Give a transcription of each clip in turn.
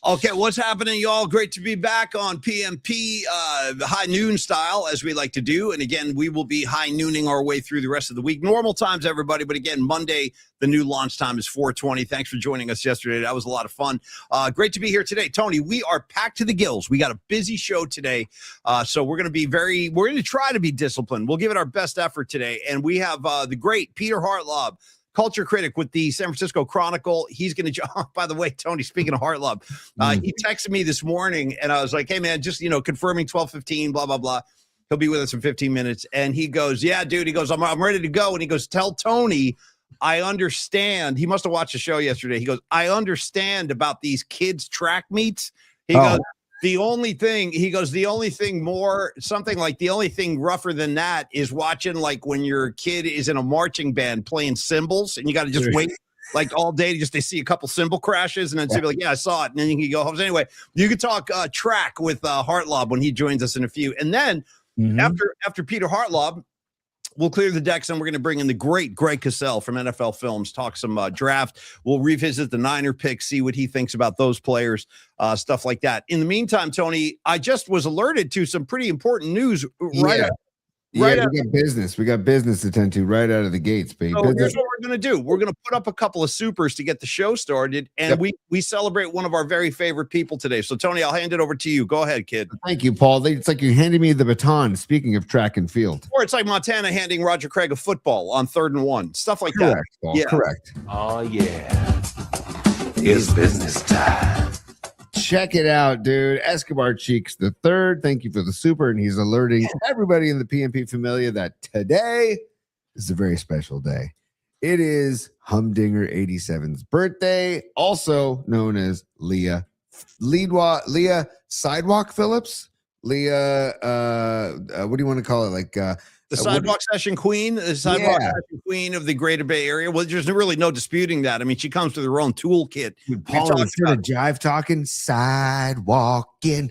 Okay, what's happening, y'all? Great to be back on PMP, high noon style, as we like to do. And again, we will be high nooning our way through the rest of the week. Normal times, everybody. But again, Monday, the new launch time is 4:20. Thanks for joining us yesterday. That was a lot of fun. Great to be here today. Tony, we are packed to the gills. We got a busy show today. So we're going to try to be disciplined. We'll give it our best effort today. And we have the great Peter Hartlaub, culture critic with the San Francisco Chronicle. He's going to, by the way, Tony, speaking of Hartlaub, he texted me this morning and I was like, hey man, just, confirming 12:15, blah, blah, blah. He'll be with us in 15 minutes. And he goes, yeah, dude, he goes, I'm ready to go. And he goes, tell Tony, I understand. He must've watched the show yesterday. He goes, I understand about these kids track meets. He goes, the only thing rougher than that is watching like when your kid is in a marching band playing cymbals and you got to just wait like all day to see a couple cymbal crashes and then say like, yeah, I saw it. And then you can go home. So anyway, you can talk track with Hartlaub when he joins us in a few. And then after Peter Hartlaub, we'll clear the decks and we're going to bring in the great Greg Cosell from NFL Films, talk some draft. We'll revisit the Niner picks, see what he thinks about those players, stuff like that. In the meantime, Tony, I just was alerted to some pretty important news we got business. We got business to tend to right out of the gates, baby. So here's what we're going to do. We're going to put up a couple of supers to get the show started, and we celebrate one of our very favorite people today. So, Tony, I'll hand it over to you. Go ahead, kid. Thank you, Paul. It's like you're handing me the baton, speaking of track and field. Or it's like Montana handing Roger Craig a football on 3rd and 1. Stuff like that. Paul. Yeah. Correct. Oh, yeah. It's business time. Check it out, dude. Escobar Cheeks the third. Thank you for the super. And he's alerting everybody in the PMP Familia that today is a very special day. It is Humdinger 87's birthday, also known as Leah Sidewalk Phillips. Leah, what do you want to call it? Like the sidewalk session queen, session queen of the Greater Bay Area. Well, there's really no disputing that. I mean, she comes with her own toolkit. Paul, instead of jive talking, sidewalking,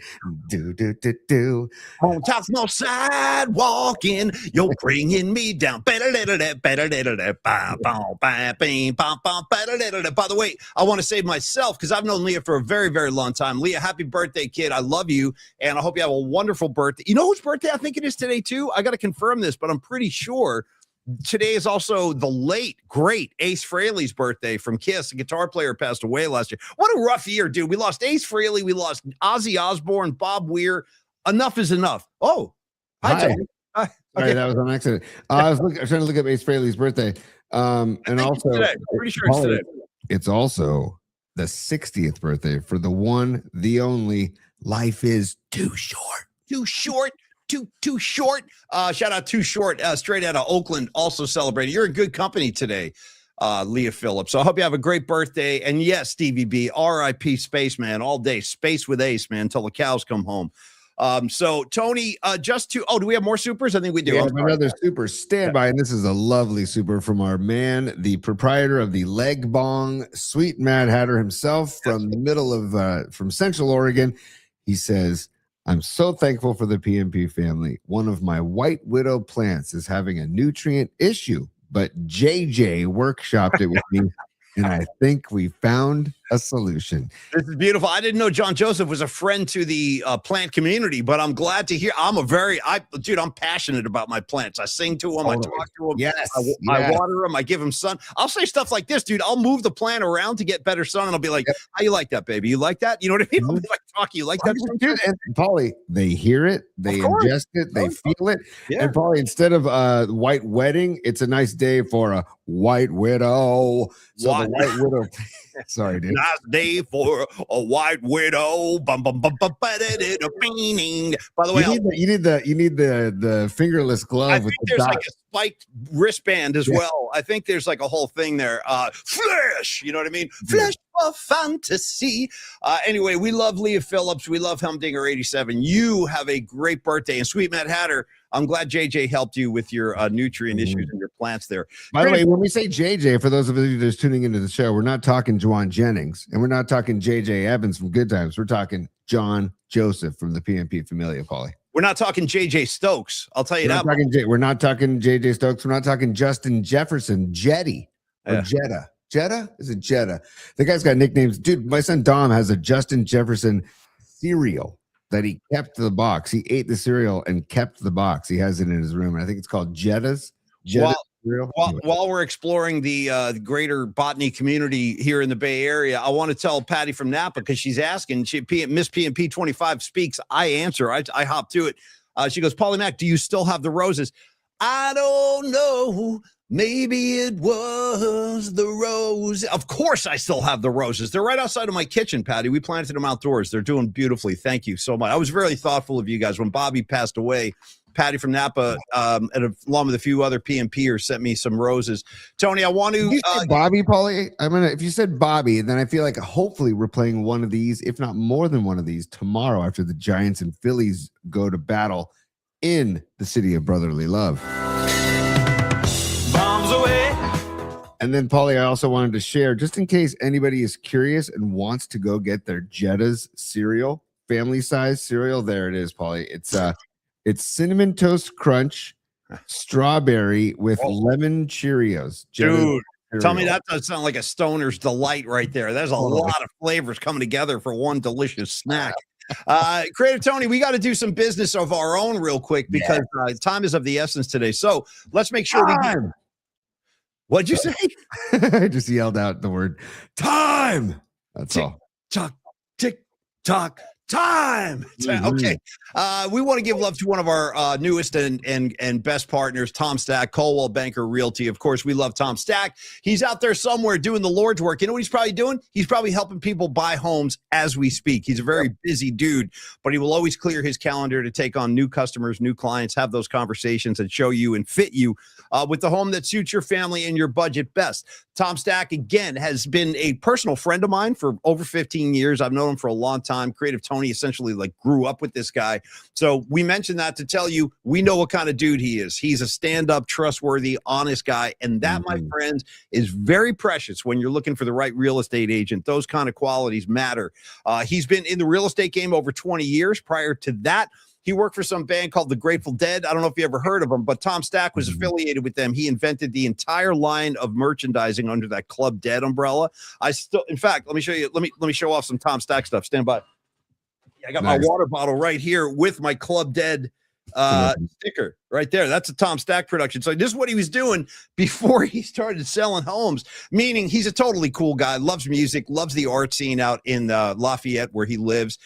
do. On top no sidewalking, you're bringing me down. By the way, I want to say myself because I've known Leah for a very, very long time. Leah, happy birthday, kid. I love you, and I hope you have a wonderful birthday. You know whose birthday I think it is today too? I got to confirm this, but I'm pretty sure today is also the late, great Ace Frehley's birthday from Kiss. A guitar player passed away last year. What a rough year, dude. We lost Ace Frehley. We lost Ozzy Osbourne, Bob Weir. Enough is enough. Oh, hi. Okay. Sorry, that was an accident. I was trying to look up Ace Frehley's birthday. And also, pretty sure it's today. It's also the 60th birthday for the one, the only Life Is Too Short. Too short. Too short. Shout out Too Short, straight out of Oakland, also celebrating. You're in good company today, Leah Phillips. So I hope you have a great birthday. And yes, Stevie B, R.I.P. Spaceman, all day. Space with Ace, man, until the cows come home. So Tony, do we have more supers? I think we do. Yeah, another super. Stand by. And this is a lovely super from our man, the proprietor of the Leg Bong, Sweet Mad Hatter himself from the middle of, from Central Oregon. He says, I'm so thankful for the PMP family. One of my white widow plants is having a nutrient issue, but JJ workshopped it with me, and I think we found a solution. This is beautiful. I didn't know John Joseph was a friend to the plant community, but I'm glad to hear. I'm passionate about my plants. I sing to them. I talk to them. Yes. I water them. I give them sun. I'll say stuff like this, dude. I'll move the plant around to get better sun, and I'll be like, how you like that, baby? You like that? You know what I mean? I'll be like, talk, you like that? Dude, and Paulie, they hear it. They ingest it. They feel it. Yeah. And Paulie, instead of white wedding, it's a nice day for a white widow. So the white widow. Sorry, dude. Nice day for a white widow. By the way, you need the fingerless glove. I think there's like a spiked wristband as well. I think there's like a whole thing there. Flesh, you know what I mean? Flesh for fantasy. Anyway, we love Leah Phillips. We love Humdinger 87. You have a great birthday. And Sweet Mad Hatter, I'm glad JJ helped you with your nutrient issues in your plants there. By the way, when we say JJ, for those of you just tuning into the show, we're not talking Juwan Jennings, and we're not talking JJ Evans from Good Times. We're talking John Joseph from the PMP Familia, Paulie. We're not talking JJ Stokes. I'll tell you that. We're not talking JJ Stokes. We're not talking Justin Jefferson, Jetty or Jetta. Jetta? Is it Jetta? The guy's got nicknames. Dude, my son Dom has a Justin Jefferson cereal that he kept the box. He ate the cereal and kept the box. He has it in his room. And I think it's called Jetta's. While we're exploring the greater botany community here in the Bay Area, I want to tell Patty from Napa, because she's asking, Miss PMP 25 speaks. I answer. I hop to it. She goes, Paulie Mac, do you still have the roses? I don't know. Maybe it was the rose. Of course, I still have the roses. They're right outside of my kitchen, Patty. We planted them outdoors. They're doing beautifully. Thank you so much. I was very thoughtful of you guys. When Bobby passed away, Patty from Napa, along with a few other PMPers, sent me some roses. Tony, I want to... Bobby, Paulie? If you said Bobby, then I feel like hopefully we're playing one of these, if not more than one of these, tomorrow after the Giants and Phillies go to battle in the city of brotherly love. And then, Paulie, I also wanted to share, just in case anybody is curious and wants to go get their Jetta's cereal, family size cereal. There it is, Paulie. It's cinnamon toast crunch, strawberry with lemon Cheerios. Dude, tell me that does sound like a stoner's delight right there. There's a lot of flavors coming together for one delicious snack. Creative Tony, we got to do some business of our own real quick, because time is of the essence today. So let's make sure we get... What'd you say? I just yelled out the word time. That's tick, all. Tock, tick, tock, time. Okay. We want to give love to one of our newest and best partners, Tom Stack, Coldwell Banker Realty. Of course, we love Tom Stack. He's out there somewhere doing the Lord's work. You know what he's probably doing? He's probably helping people buy homes as we speak. He's a very busy dude, but he will always clear his calendar to take on new customers, new clients, have those conversations, and show you and fit you with the home that suits your family and your budget best. Tom Stack, again, has been a personal friend of mine for over 15 years. I've known him for a long time. Creative Tony essentially grew up with this guy. So we mentioned that to tell you, we know what kind of dude he is. He's a stand-up, trustworthy, honest guy. And that, my friends, is very precious when you're looking for the right real estate agent. Those kind of qualities matter. He's been in the real estate game over 20 years. Prior to that, he worked for some band called the Grateful Dead. I don't know if you ever heard of them, but Tom Stack was affiliated with them. He invented the entire line of merchandising under that Club Dead umbrella. In fact, let me show you. Let me show off some Tom Stack stuff. Stand by. I got my water bottle right here with my Club Dead sticker right there. That's a Tom Stack production. So this is what he was doing before he started selling homes, meaning he's a totally cool guy, loves music, loves the art scene out in Lafayette where he lives.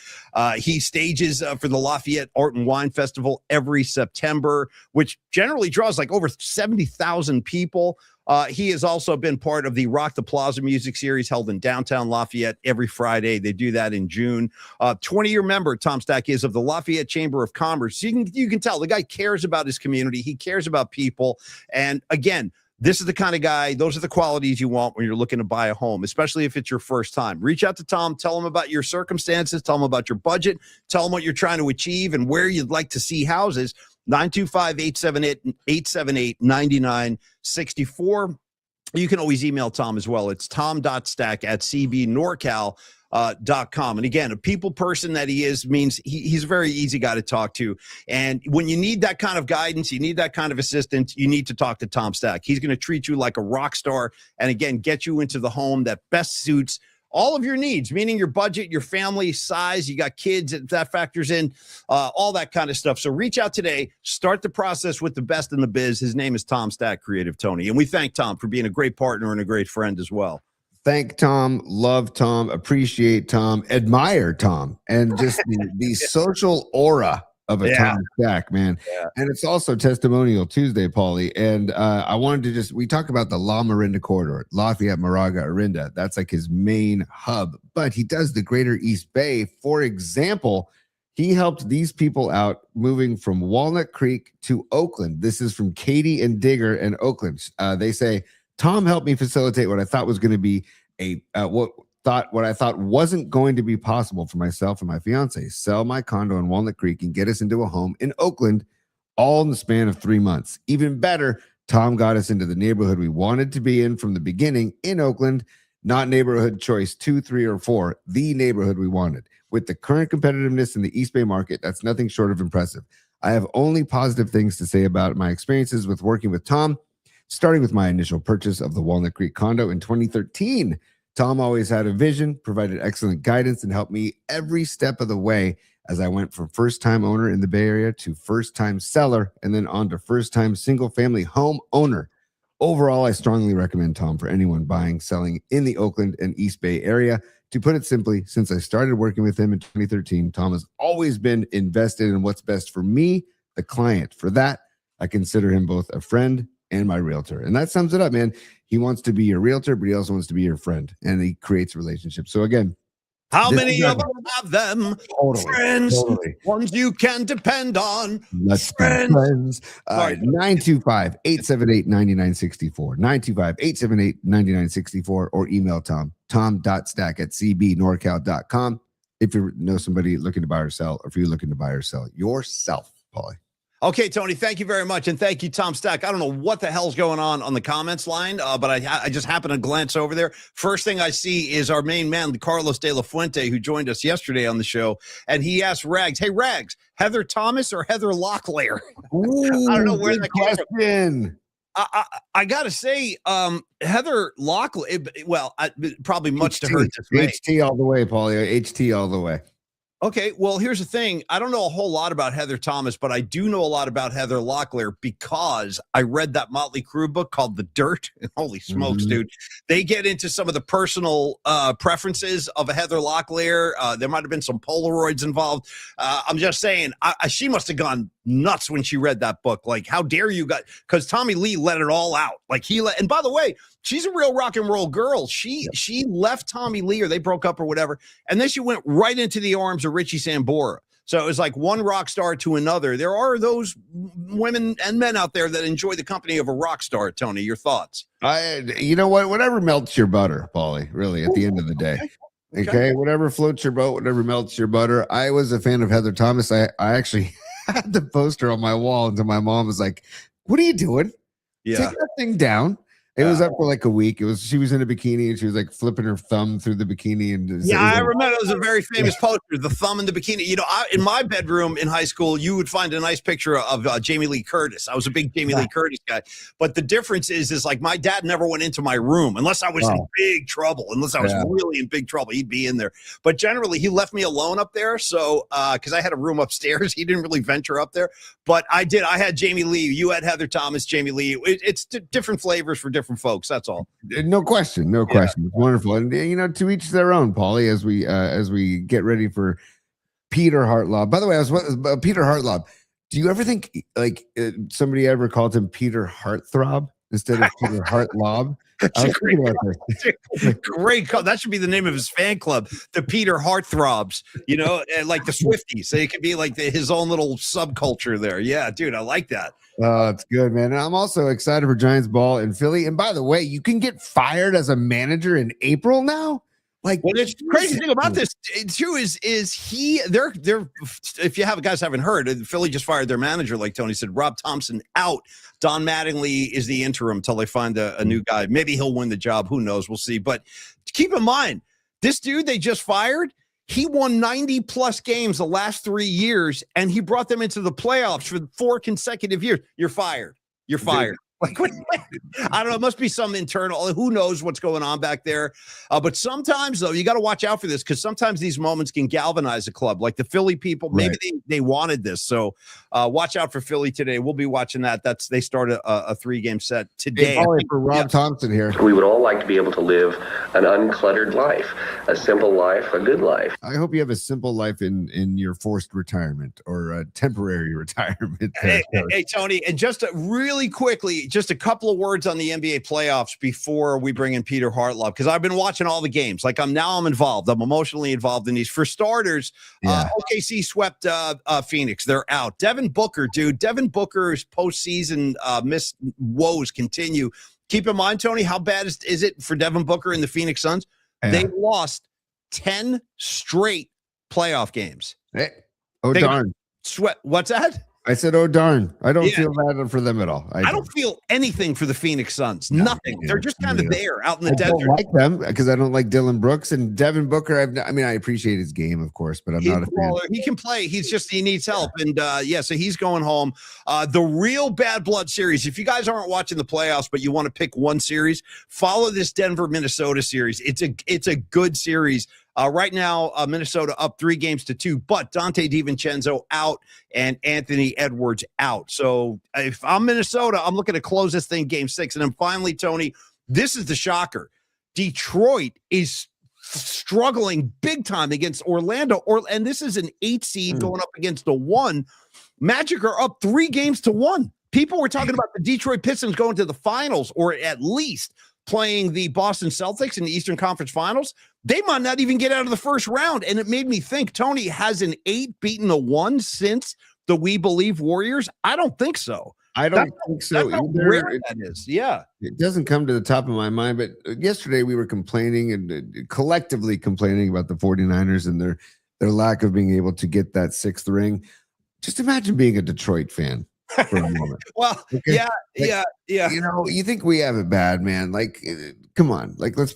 He stages for the Lafayette Art and Wine Festival every September, which generally draws over 70,000 people. He has also been part of the Rock the Plaza music series held in downtown Lafayette every Friday. They do that in June. 20-year member Tom Stack is of the Lafayette Chamber of Commerce. You can tell the guy cares about his community. He cares about people. And again, this is the kind of guy, those are the qualities you want when you're looking to buy a home, especially if it's your first time. Reach out to Tom, tell him about your circumstances, tell him about your budget, tell him what you're trying to achieve and where you'd like to see houses. 925-878-9964. You can always email Tom as well. It's tom.stack@cbnorcal.com. And again, a people person that he is means he's a very easy guy to talk to. And when you need that kind of guidance, you need that kind of assistance, you need to talk to Tom Stack. He's going to treat you like a rock star and, again, get you into the home that best suits all of your needs, meaning your budget, your family size, you got kids, that factors in, all that kind of stuff. So reach out today. Start the process with the best in the biz. His name is Tom Stack, Creative Tony. And we thank Tom for being a great partner and a great friend as well. Thank Tom, love Tom, appreciate Tom, admire Tom, and just the social aura of a Tom Stack, man. Yeah. And it's also Testimonial Tuesday, Paulie. And I wanted to we talk about the La Marinda corridor, Lafayette, Moraga, Orinda. That's his main hub. But he does the greater East Bay. For example, he helped these people out moving from Walnut Creek to Oakland. This is from Katie and Digger in Oakland. They say, Tom helped me facilitate what I thought was going to be what I thought wasn't going to be possible for myself and my fiance. Sell my condo in Walnut Creek and get us into a home in Oakland, all in the span of 3 months. Even better, Tom got us into the neighborhood we wanted to be in from the beginning in Oakland, not neighborhood choice 2, 3, or 4, the neighborhood we wanted. With the current competitiveness in the East Bay market, that's nothing short of impressive. I have only positive things to say about my experiences with working with Tom, starting with my initial purchase of the Walnut Creek condo in 2013. Tom always had a vision, provided excellent guidance, and helped me every step of the way as I went from first-time owner in the Bay Area to first-time seller and then on to first-time single-family home owner. Overall, I strongly recommend Tom for anyone buying, selling in the Oakland and East Bay area. To put it simply, since I started working with him in 2013, Tom has always been invested in what's best for me, the client. For that, I consider him both a friend and my realtor. And that sums it up, man. He wants to be your realtor, but he also wants to be your friend, and he creates relationships. So again, how many of them have them? Totally, Friends, totally. ones you can depend on. Let's be friends. 925-878-9964. 925-878-9964, or email Tom, tom.stack@cbnorcal.com. If you know somebody looking to buy or sell, or if you're looking to buy or sell yourself, Paulie. Okay, Tony, thank you very much. And thank you, Tom Stack. I don't know what the hell's going on the comments line, but I just happened to glance over there. First thing I see is our main man, Carlos De La Fuente, who joined us yesterday on the show. And he asked Rags, hey, Rags, Heather Thomas or Heather Locklear? Ooh, I don't know where good that came question. from. I got to say, Heather Locklear, well, probably much to her dismay. HT all the way, Paulie. HT all the way. Okay, well, here's the thing. I don't know a whole lot about Heather Thomas, but I do know a lot about Heather Locklear because I read that Motley Crue book called The Dirt. Holy smokes, dude. They get into some of the personal preferences of a Heather Locklear. There might have been some Polaroids involved. I'm just saying, she must have gone nuts when she read that book. Like, how dare you guys? Because Tommy Lee let it all out. Like, and by the way, she's a real rock and roll girl. She left Tommy Lee, or they broke up or whatever, and then she went right into the arms of Richie Sambora. So it was like one rock star to another. There are those women and men out there that enjoy the company of a rock star. Tony, your thoughts? You know what? Whatever melts your butter, Paulie, really, at the end of the day. Okay. Whatever floats your boat, whatever melts your butter. I was a fan of Heather Thomas. I actually had the poster on my wall until my mom was like, what are you doing? Yeah. Take that thing down. It was up for like a week. She was in a bikini and she was like flipping her thumb through the bikini. And I remember it was a very famous poster, the thumb in the bikini. You know, in my bedroom in high school, you would find a nice picture of Jamie Lee Curtis. I was a big Jamie Lee Curtis guy. But the difference is like my dad never went into my room unless I was in big trouble. Unless I was really in big trouble, he'd be in there. But generally, he left me alone up there. So because I had a room upstairs, he didn't really venture up there. But I did. I had Jamie Lee. You had Heather Thomas, Jamie Lee. It's different flavors for different folks. That's all. No question. No question. It's wonderful. And, you know, to each their own, Paulie, as we get ready for Peter Hartlaub. By the way, Peter Hartlaub. Do you ever think like somebody ever called him Peter Heartthrob instead of Peter Hartlaub? Great call. That should be the name of his fan club, the Peter Heartthrobs, you know, like the Swifties. So it could be like his own little subculture there. Yeah, dude, I like that. Oh, it's good, man. And I'm also excited for Giants ball in Philly. And by the way, you can get fired as a manager in April now. Like, well, the crazy thing about this too is they're if you haven't heard, Philly just fired their manager, like Tony said. Rob Thompson out. Don Mattingly is the interim until they find a new guy. Maybe he'll win the job. Who knows? We'll see. But keep in mind, this dude they just fired, he won 90 plus games the last 3 years, and he brought them into the playoffs for 4 consecutive years. You're fired. You're fired. Like, I don't know. It must be some internal. Who knows what's going on back there? But sometimes, though, you got to watch out for this because sometimes these moments can galvanize a club. Like the Philly people, maybe they wanted this. So watch out for Philly today. We'll be watching that. They start a 3-game set today. Hey, for Rob Thompson here. We would all like to be able to live an uncluttered life, a simple life, a good life. I hope you have a simple life in your forced retirement or a temporary retirement. Hey, Tony, and just really quickly, just a couple of words on the NBA playoffs before we bring in Peter Hartlaub, because I've been watching all the games. Like I'm involved. I'm emotionally involved in these. For starters, OKC swept Phoenix. They're out. Devin Booker, dude. Devin Booker's postseason missed woes continue. Keep in mind, Tony, how bad is it for Devin Booker and the Phoenix Suns? Yeah. They lost 10 straight playoff games. Hey. Oh, darn. What's that? I said, oh, darn. I don't Yeah. feel bad for them at all. I don't feel anything for the Phoenix Suns. No, Nothing. yeah, They're just kind of there out in the I desert. don't like them because I don't like Dylan Brooks and Devin Booker. I appreciate his game, of course, but I'm not a fan. He can play. He needs help. And so he's going home. The real bad blood series, if you guys aren't watching the playoffs, but you want to pick one series, follow this Denver, Minnesota series. It's a good series. Right now, Minnesota up 3-2, but Dante DiVincenzo out and Anthony Edwards out. So if I'm Minnesota, I'm looking to close this thing game 6. And then finally, Tony, this is the shocker. Detroit is struggling big time against Orlando. And this is an 8 seed going up against a 1. Magic are up 3-1. People were talking about the Detroit Pistons going to the finals, or at least playing the Boston Celtics in the Eastern Conference Finals. They might not even get out of the first round. And it made me think, Tony, has an 8 beaten a 1 since the We Believe Warriors? I don't think so. I don't think so that's how either. rare that is. Yeah. It doesn't come to the top of my mind, but yesterday we were complaining and collectively complaining about the 49ers and their lack of being able to get that 6th ring. Just imagine being a Detroit fan for a moment. Well, okay? yeah. You know, you think we have it bad, man. Like, come on. Like, let's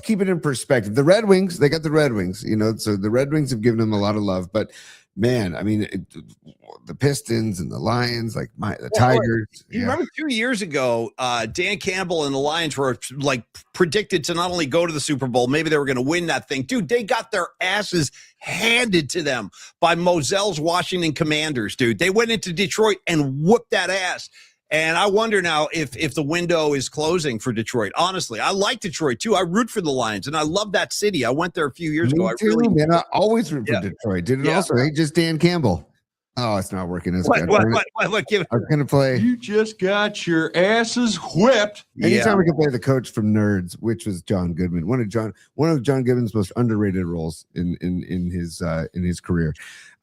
keep it in perspective. The Red Wings, they got the Red Wings, so the Red Wings have given them a lot of love. But, man, I mean, the Pistons and the Lions, like the Tigers. You remember 2 years ago, Dan Campbell and the Lions were, like, predicted to not only go to the Super Bowl, maybe they were going to win that thing. Dude, they got their asses handed to them by Mosell's Washington Commanders, dude. They went into Detroit and whooped that ass. And I wonder now if the window is closing for Detroit. Honestly, I like Detroit too. I root for the Lions, and I love that city. I went there a few years ago. Man, I always root for Detroit. Did it also hate just Dan Campbell? Oh, it's not working as good. What? I was going to play. You just got your asses whipped. Anytime we can play the coach from Nerds, which was John Goodman, one of John Goodman's most underrated roles in his career.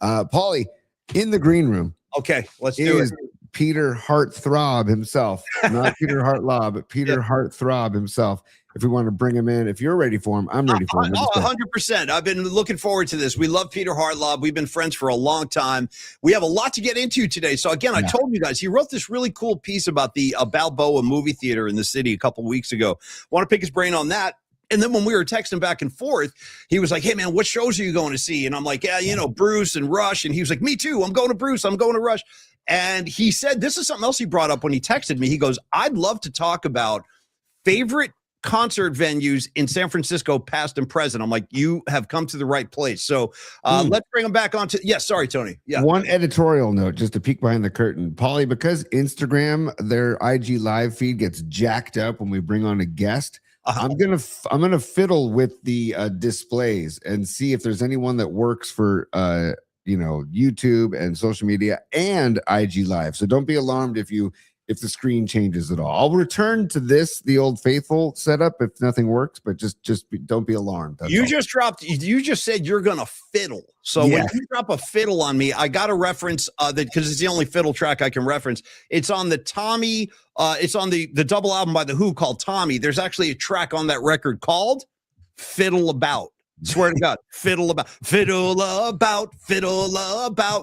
Paulie, in the green room. Okay, let's do it. Peter Hartlaub himself, not Peter Hartlaub, but Peter Hartlaub himself. If we want to bring him in, if you're ready for him, I'm ready for him. 100%. I've been looking forward to this. We love Peter Hartlaub. We've been friends for a long time. We have a lot to get into today. So again, I told you guys, he wrote this really cool piece about the Balboa movie theater in the city a couple weeks ago. Want to pick his brain on that. And then when we were texting back and forth, he was like, hey, man, what shows are you going to see? And I'm like, yeah, Bruce and Rush. And he was like, me too. I'm going to Bruce. I'm going to Rush. And he said, this is something else he brought up when he texted me. He goes, I'd love to talk about favorite concert venues in San Francisco, past and present. I'm like, you have come to the right place. So let's bring him back on to, sorry, Tony. Yeah. One editorial note, just to peek behind the curtain. Paulie, because Instagram, their IG live feed gets jacked up when we bring on a guest. I'm gonna fiddle with the displays and see if there's anyone that works for YouTube and social media and IG live. So don't be alarmed if the screen changes at all. I'll return to the old faithful setup if nothing works, but don't be alarmed. You just said you're gonna fiddle. So when you drop a fiddle on me, I got a reference that, because it's the only fiddle track I can reference. It's on the Tommy. It's on the double album by The Who called Tommy. There's actually a track on that record called Fiddle About. Swear to God, fiddle about.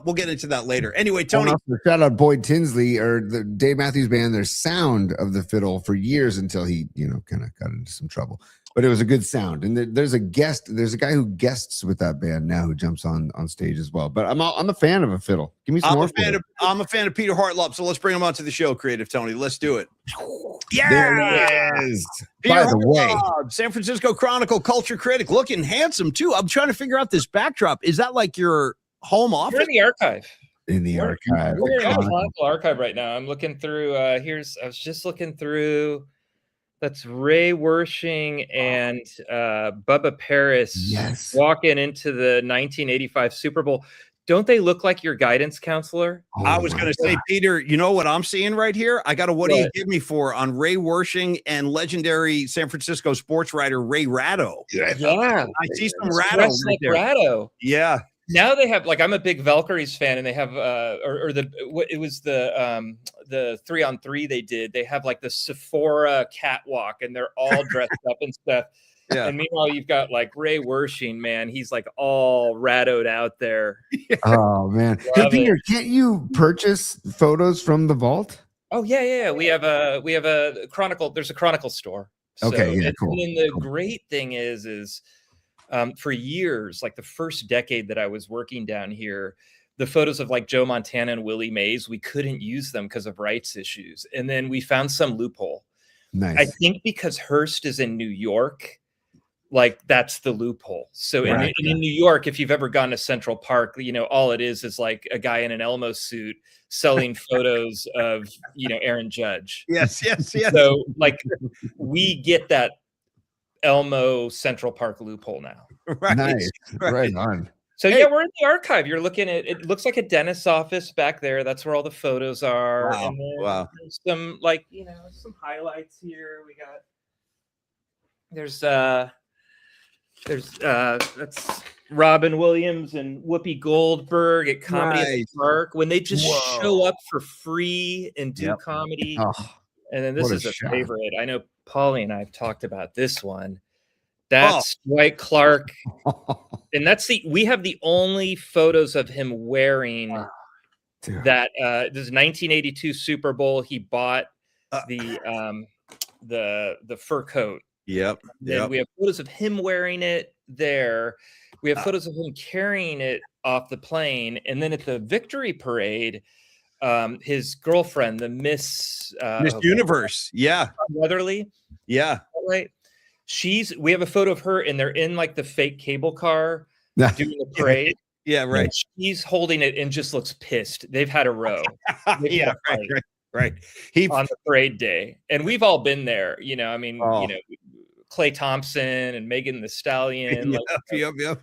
We'll get into that later. Anyway, Tony. Shout out Boyd Tinsley or the Dave Matthews Band. Their sound of the fiddle for years until he, kind of got into some trouble. But it was a good sound. And there's a guy who guests with that band now who jumps on stage as well. But I'm a fan of a fiddle. Give me some more. I'm a fan of Peter Hartlaub. So let's bring him onto the show, Creative Tony. Let's do it. Yeah. There it is. By the way, San Francisco Chronicle culture critic, looking handsome too. I'm trying to figure out this backdrop. Is that like your home office? We're in the archive. We're in the Chronicle archive right now. I'm looking through. I was just looking through. That's Ray Wershing and Bubba Paris walking into the 1985 Super Bowl. Don't they look like your guidance counselor? I was going to say, Peter, you know what I'm seeing right here? I got a what do you give me for on Ray Wershing and legendary San Francisco sports writer Ray Ratto. Yeah. I see some Ratto. Like Ratto. Yeah. Now they have, like, I'm a big Valkyries fan, and they have the 3-on-3 they did. They have like the Sephora catwalk, and they're all dressed up and stuff. Yeah. And meanwhile, you've got like Ray Wershing, man. He's like all rattoed out there. Oh man. Hey, Peter, can't you purchase photos from the vault? Oh yeah. We have a Chronicle. There's a Chronicle store. Okay, yeah, cool. And then the great thing is for years, like the first decade that I was working down here, the photos of like Joe Montana and Willie Mays, we couldn't use them because of rights issues. And then we found some loophole. Nice. I think because Hearst is in New York, like that's the loophole. So in New York, if you've ever gone to Central Park, you know, all it is like a guy in an Elmo suit selling photos of, you know, Aaron Judge. Yes. So like we get that Elmo Central Park loophole now. Right. Nice. Right on. So yeah, we're in the archive. You're looking at it. Looks like a dentist's office back there. That's where all the photos are. Wow. And then Wow. there's some like, you know, some highlights here. We got there's that's Robin Williams and Whoopi Goldberg at Comedy at the Park when they just show up for free and do comedy. Oh, and then this is a shot. favorite. I know Paulie and I have talked about this one. That's Dwight Clark. And we have the only photos of him wearing that. This is 1982 Super Bowl. He bought the fur coat. Yep. Then we have photos of him wearing it there. We have photos of him carrying it off the plane. And then at the victory parade, his girlfriend, the Miss Universe. Yeah. Weatherly. Yeah. Right. We have a photo of her and they're in like the fake cable car doing the parade. Yeah, right. And she's holding it and just looks pissed. They've had a row. Right. On the parade day. And we've all been there, you know, I mean, you know, Clay Thompson and Megan Thee Stallion. Yep.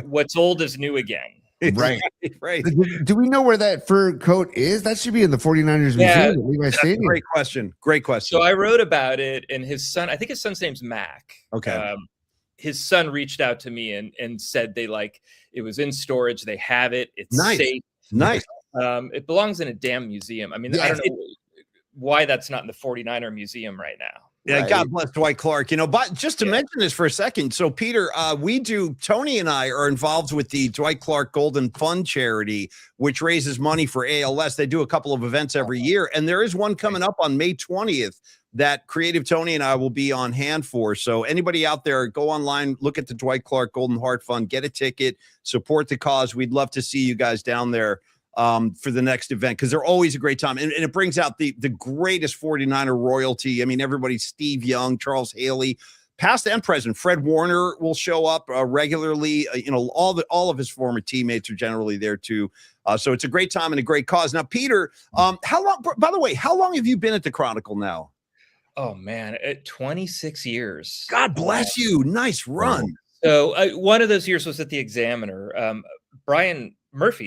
What's old is new again. Right. Right. Do we know where that fur coat is? That should be in the 49ers museum at Levi Stadium. Great question. So I wrote about it, and his son, I think his son's name's Mac. Okay. His son reached out to me and said it was in storage. They have it. It's safe. Nice. It belongs in a damn museum. I mean, I don't know why that's not in the 49er museum right now. Yeah, God bless Dwight Clark. You know, but just to mention this for a second. So, Peter, Tony and I are involved with the Dwight Clark Golden Fund charity, which raises money for ALS. They do a couple of events every year. And there is one coming up on May 20th that Creative Tony and I will be on hand for. So anybody out there, go online, look at the Dwight Clark Golden Heart Fund, get a ticket, support the cause. We'd love to see you guys down there for the next event, because they're always a great time, and it brings out the greatest 49er royalty. I mean, everybody's Steve Young, Charles Haley, past and present. Fred Warner will show up regularly. You know, all of his former teammates are generally there too. So it's a great time and a great cause. Now, Peter, how long? By the way, how long have you been at the Chronicle now? Oh man, 26 years. God bless you. Nice run. So one of those years was at the Examiner. Brian Murph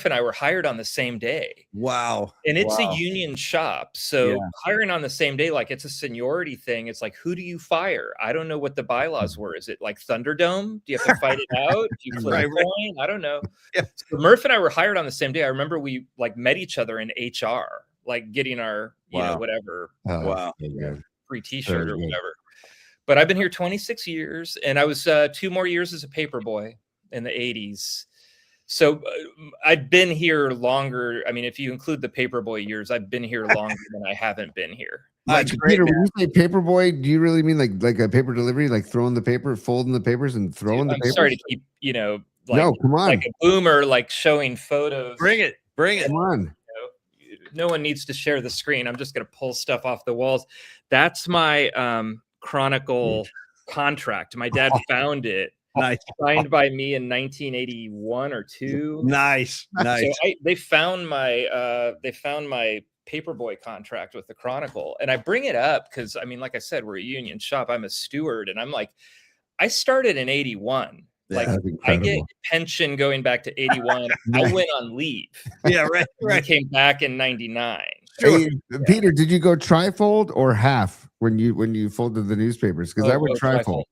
and I were hired on the same day. Wow. And it's a union shop. So hiring on the same day, like it's a seniority thing. It's like, who do you fire? I don't know what the bylaws were. Is it like Thunderdome? Do you have to fight it out? Do you flip a coin? I don't know. Yeah. So Murph and I were hired on the same day. I remember we like met each other in HR, like getting our, you know, whatever. Free t-shirt or whatever. But I've been here 26 years, and I was 2 more years as a paper boy in the 80s. So I've been here longer. I mean, if you include the paperboy years, I've been here longer than I haven't been here. Like, Peter, when you say paperboy, do you really mean like a paper delivery, like throwing the paper, folding the papers, and throwing the papers? Sorry to keep, you know, like, no, come on, like a boomer, like showing photos. Bring it. Come on. You know, no one needs to share the screen. I'm just going to pull stuff off the walls. That's my Chronicle contract. My dad found it. Nice. Signed by me in 1981 or 2. Nice. So they found my paperboy contract with the Chronicle, and I bring it up because I mean, like I said, we're a union shop. I'm a steward, and I'm like, I started in 81. Like I get pension going back to 81. I went on leave. Yeah, right. I came back in 99. Sure. Hey, Peter, did you go trifold or half when you folded the newspapers? Because I would trifold.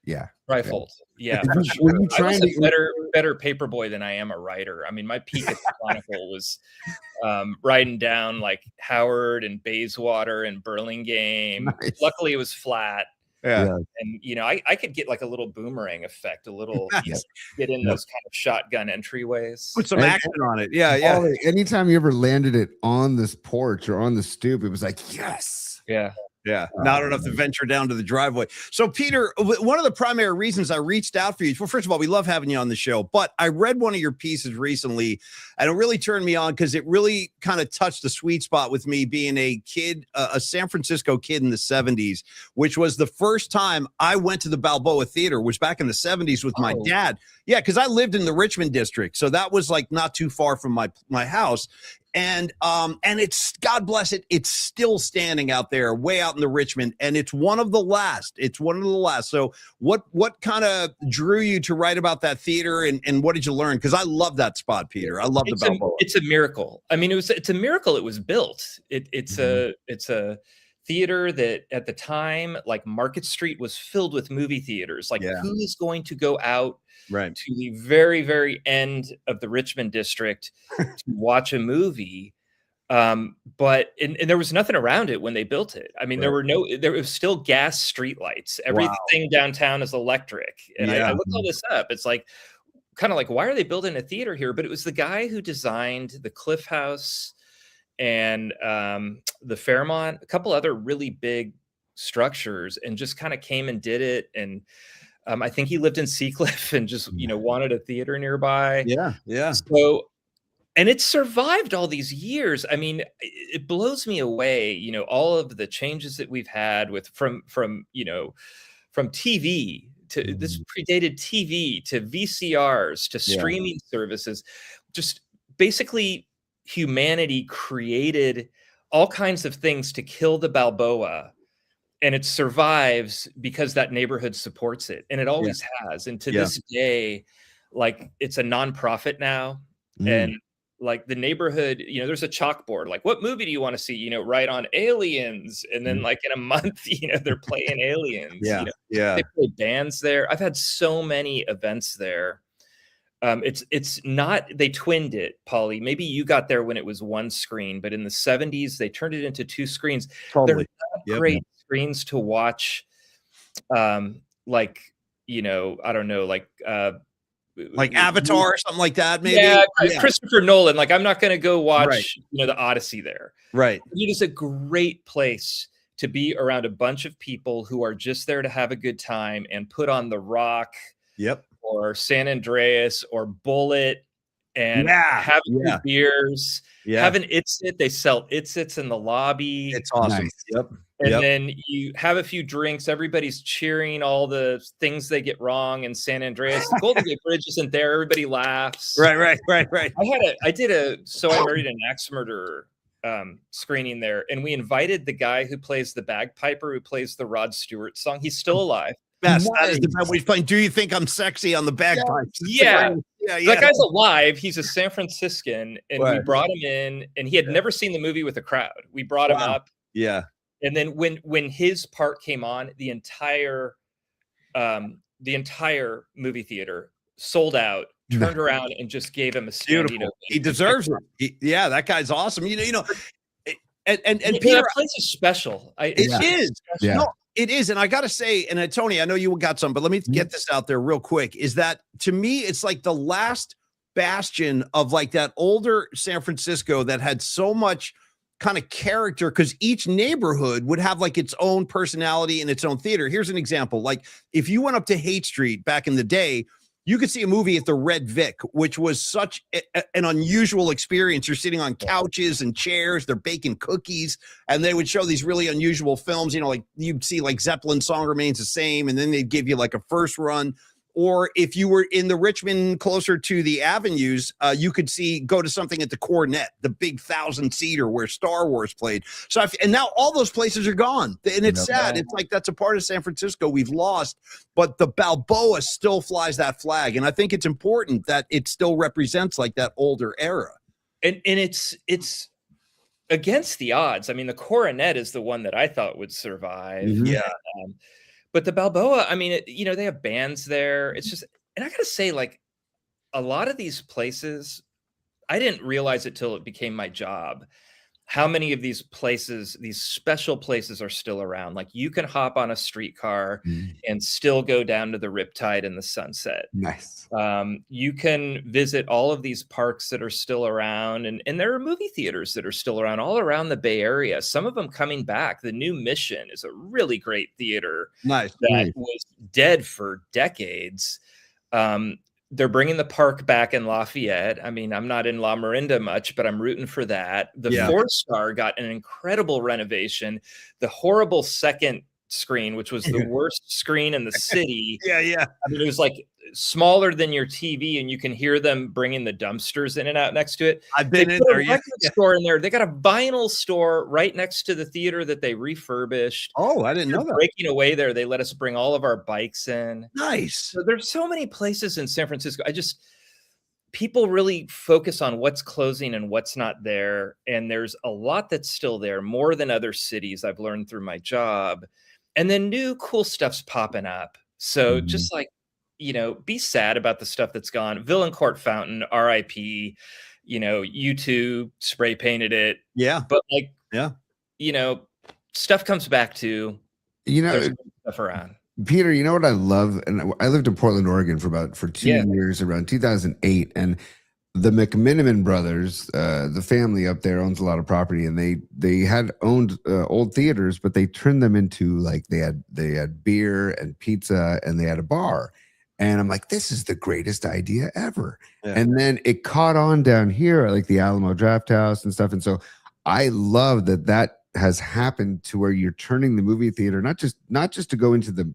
Yeah. Trifold. Yeah. Were you trying I was a better paperboy than I am a writer. I mean, my peak at the Chronicle was riding down like Howard and Bayswater and Burlingame. Nice. Luckily, it was flat. Yeah. And I could get like a little boomerang effect, a little Yes. get in those kind of shotgun entryways. Put some action on it. Yeah, yeah. Paulie, anytime you ever landed it on this porch or on the stoop, it was like, yes. Yeah. Yeah, now I don't have to venture down to the driveway. So, Peter, one of the primary reasons I reached out for you, well, first of all, we love having you on the show, but I read one of your pieces recently, and it really turned me on because it really kind of touched the sweet spot with me being a kid, a San Francisco kid in the 70s, which was the first time I went to the Balboa Theater, was back in the 70s with my dad. Yeah, because I lived in the Richmond district, so that was like not too far from my house. And it's, God bless it, it's still standing out there, way out in the Richmond, and it's one of the last. It's one of the last. So what kind of drew you to write about that theater, and what did you learn? Because I love that spot, Peter. I love the Balboa. It's a miracle. I mean, it's a miracle it was built. It's a theater that at the time, like Market Street was filled with movie theaters. Like who is going to go out to the very, very end of the Richmond district to watch a movie? But there was nothing around it when they built it. I mean, there was still gas street lights. Everything downtown is electric. And I looked all this up. It's like, kind of like, why are they building a theater here? But it was the guy who designed the Cliff House and the Fairmont, a couple other really big structures, and just kind of came and did it. And I think he lived in Seacliff and just, wanted a theater nearby. Yeah. Yeah. So, and it survived all these years. I mean, it blows me away, all of the changes that we've had from TV to this predated TV to VCRs to streaming services. Just basically humanity created all kinds of things to kill the Balboa, and it survives because that neighborhood supports it, and it always has. And to this day, like, it's a nonprofit now, and like the neighborhood, there's a chalkboard, like, what movie do you want to see? Write on Aliens, and then like in a month, they're playing Aliens. They play bands there. I've had so many events there. It's not, they twinned it, Paulie. Maybe you got there when it was one screen, but in the 70s, they turned it into two screens. Totally. They're not great screens to watch. Like, I don't know, like Avatar or something like that, maybe. Yeah, Christopher Nolan. Like, I'm not going to go watch, the Odyssey there. Right. It is a great place to be around a bunch of people who are just there to have a good time and put on The Rock. Or San Andreas or Bullet, and have some beers, have an Itsit. They sell Itsits in the lobby. It's awesome. Nice. And then you have a few drinks. Everybody's cheering all the things they get wrong in San Andreas. The Golden Gate Bridge isn't there. Everybody laughs. Right. I did a So I Married an Axe Murderer screening there, and we invited the guy who plays the bagpiper, who plays the Rod Stewart song. He's still alive. Best. That is the best way he's playing. Do you think I'm sexy on the bagpipes? Yeah. That guy's alive. He's a San Franciscan, and we brought him in, and he had never seen the movie with a crowd. We brought him up. Yeah. And then when his part came on, the entire movie theater sold out, turned around, and just gave him a standing ovation. He deserves it. That guy's awesome. And Peter, that place is special. It is. No, it is. And I got to say, and Tony, I know you got some, but let me get this out there real quick, is that to me, it's like the last bastion of like that older San Francisco that had so much kind of character, because each neighborhood would have like its own personality and its own theater. Here's an example. Like if you went up to Haight Street back in the day, you could see a movie at the Red Vic, which was such an unusual experience. You're sitting on couches and chairs, they're baking cookies, and they would show these really unusual films, like you'd see like Zeppelin Song Remains the Same, and then they'd give you like a first run. Or if you were in the Richmond closer to the avenues, you could go to something at the Cornet, the big 1,000-seater where Star Wars played. So, and now all those places are gone, and it's sad. It's like that's a part of San Francisco we've lost, but the Balboa still flies that flag, and I think it's important that it still represents like that older era. And it's against the odds. I mean, the Coronet is the one that I thought would survive. Yeah. But the Balboa, I mean, they have bands there. It's just, and I got to say, like, a lot of these places, I didn't realize it till it became my job. how many of these places, these special places, are still around. Like, you can hop on a streetcar and still go down to the Riptide in the Sunset. Nice. You can visit all of these parks that are still around, and there are movie theaters that are still around all around the Bay Area. Some of them coming back. The New Mission is a really great theater that was dead for decades. They're bringing the park back in Lafayette. I mean, I'm not in La Mirinda much, but I'm rooting for that. The 4-star got an incredible renovation. The horrible second screen, which was the worst screen in the city. Yeah. I mean, it was like smaller than your TV, and you can hear them bringing the dumpsters in and out next to it. I've been in there. Yeah. Store in there. They got a vinyl store right next to the theater that they refurbished. Oh, I didn't know that. Breaking away there, they let us bring all of our bikes in. Nice. So there's so many places in San Francisco. People really focus on what's closing and what's not there. And there's a lot that's still there, more than other cities, I've learned through my job. And then new cool stuff's popping up. So just like, be sad about the stuff that's gone. Villancourt Fountain, RIP, U2 spray painted it. Yeah. But stuff comes back to, there's stuff around. Peter, you know what I love? And I lived in Portland, Oregon for 2 years, around 2008. And the McMiniman brothers, the family up there, owns a lot of property, and they had owned old theaters, but they turned them into, like, they had beer and pizza, and they had a bar. And I'm like, this is the greatest idea ever. Yeah. And then it caught on down here, like the Alamo Draft House and stuff. And so I love that has happened to where you're turning the movie theater not just to go into the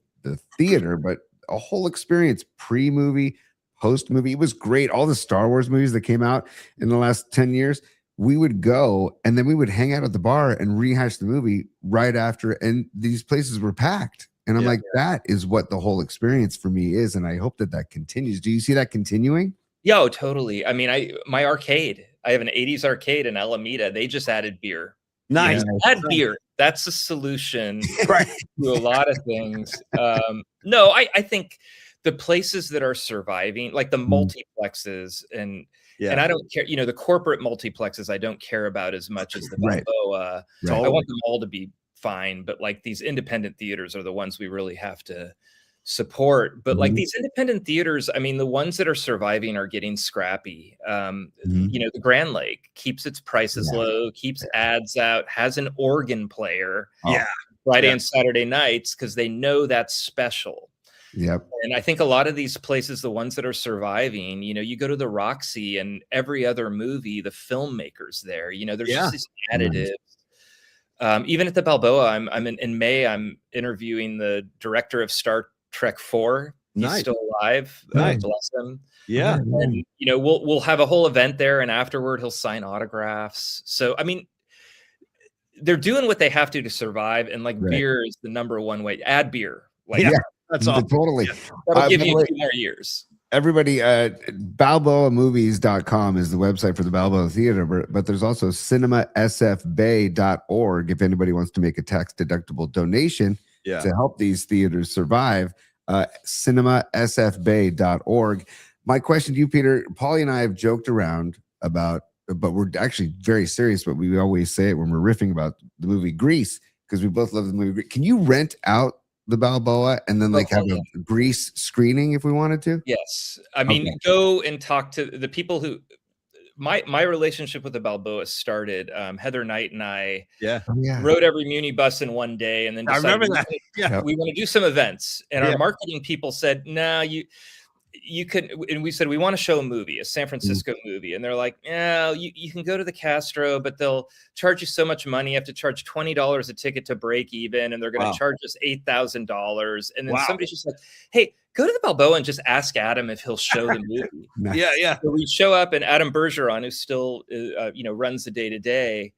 theater, but a whole experience, pre-movie, post-movie. It was great. All the Star Wars movies that came out in the last 10 years, we would go and then we would hang out at the bar and rehash the movie right after. And these places were packed. And I'm like, that is what the whole experience for me is. And I hope that continues. Do you see that continuing? Yo, totally. I mean, my arcade, I have an 80s arcade in Alameda. They just added beer. Nice. Add beer. That's a solution to a lot of things. No, I think the places that are surviving, like the multiplexes, and I don't care, the corporate multiplexes, I don't care about as much as the Balboa. I want them all to be fine, but like these independent theaters are the ones we really have to support. But like these independent theaters, I mean, the ones that are surviving are getting scrappy. The Grand Lake keeps its prices low, keeps ads out, has an organ player Friday and Saturday nights because they know that's special. Yep. And I think a lot of these places, the ones that are surviving, you go to the Roxy and every other movie, the filmmakers there, there's just these additives. Even at the Balboa, I'm in May, I'm interviewing the director of Star Trek 4. He's still alive. Bless him. Yeah. And, we'll have a whole event there, and afterward he'll sign autographs. So, I mean, they're doing what they have to survive. And like beer is the number one way. Add beer. Like, that's all. Totally. That'll give you 2 more years. Everybody, balboamovies.com is the website for the Balboa Theater, but there's also cinemasfbay.org if anybody wants to make a tax-deductible donation to help these theaters survive. Cinemasfbay.org. My question to you, Peter, Paulie and I have joked around about, but we're actually very serious, but we always say it when we're riffing about the movie Grease, because we both love the movie Grease. Can you rent out the Balboa and then have a Grease screening if we wanted to? Yes. I mean, go and talk to the people who my relationship with the Balboa started. Heather Knight and I rode every Muni bus in one day, and then I remember that. We want to do some events, and our marketing people said, "No, you could," and we said, we want to show a movie, a San Francisco movie. And they're like, yeah, you can go to the Castro, but they'll charge you so much money. You have to charge $20 a ticket to break even. And they're going to charge us $8,000. And then somebody's just like, hey, go to the Balboa and just ask Adam if he'll show the movie. So we show up, and Adam Bergeron, who still, runs the day to day,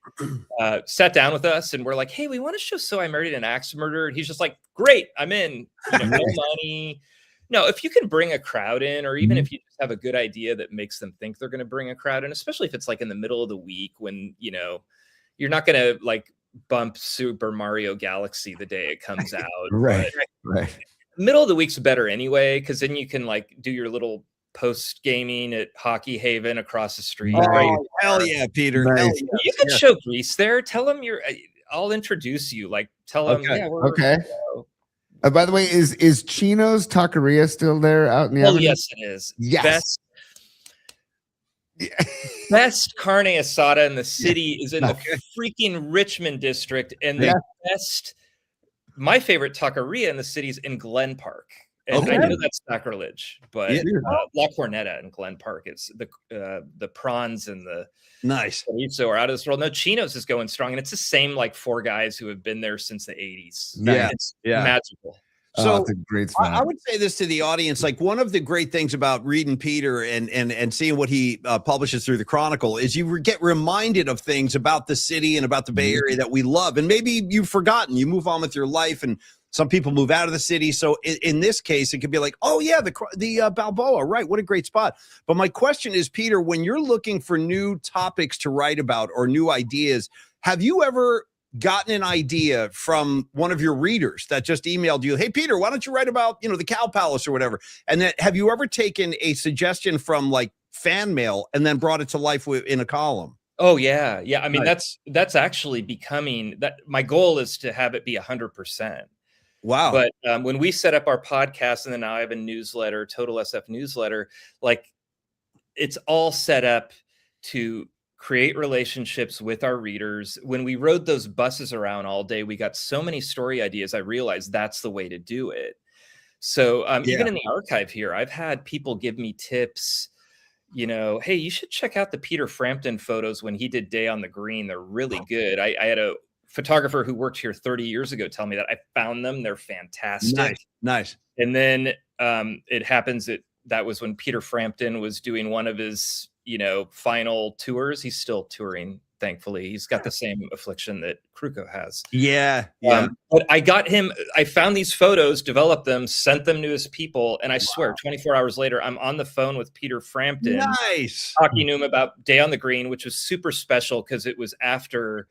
sat down with us, and we're like, hey, we want to show So I Married an Axe Murderer. And he's just like, great, I'm in. No money. No, if you can bring a crowd in, or even if you just have a good idea that makes them think they're going to bring a crowd in, especially if it's like in the middle of the week when, you're not going to like bump Super Mario Galaxy the day it comes out. Right. Middle of the week's better anyway, because then you can like do your little post gaming at Hockey Haven across the street. Oh, hell yeah, Peter. Nice. Hell yeah. You could show Grease there. Tell them I'll introduce you. Like, tell them. Okay. Yeah, we're, Okay. you know. By the way, is Chino's Taqueria still there out in the avenue? Yes, it is. Yes. Best carne asada in the city is in the freaking Richmond district, and the best. My favorite taqueria in the city is in Glen Park. And I know that's sacrilege, but La Corneta in Glen Park is the prawns and the nice chorizo are out of this world. No, Chino's is going strong, and it's the same like 4 guys who have been there since the 80s. Yeah, it's magical. So it's a great spot. I would say this to the audience: like one of the great things about reading Peter and seeing what he publishes through the Chronicle is you get reminded of things about the city and about the Bay Area that we love, and maybe you've forgotten. You move on with your life, and some people move out of the city. So in this case, it could be like, oh yeah, the Balboa, right? What a great spot. But my question is, Peter, when you're looking for new topics to write about or new ideas, have you ever gotten an idea from one of your readers that just emailed you, hey, Peter, why don't you write about, the Cow Palace or whatever? And then have you ever taken a suggestion from like fan mail and then brought it to life in a column? Oh yeah. Yeah. I mean, Right. that's actually becoming that. My goal is to have it be 100%. Wow. But when we set up our podcast, and then now I have a newsletter, Total SF newsletter, like it's all set up to create relationships with our readers. When we rode those buses around all day, we got so many story ideas. I realized that's the way to do it. So even in the archive here, I've had people give me tips, hey, you should check out the Peter Frampton photos when he did Day on the Green. They're really good. I had a photographer who worked here 30 years ago tell me that. I found them. They're fantastic. Nice. And then it happens that was when Peter Frampton was doing one of his final tours. He's still touring, thankfully. He's got the same affliction that Kruko has. Yeah. But I found these photos, developed them, sent them to his people, and I swear 24 hours later I'm on the phone with Peter Frampton. Nice. Talking to him about Day on the Green, which was super special because it was after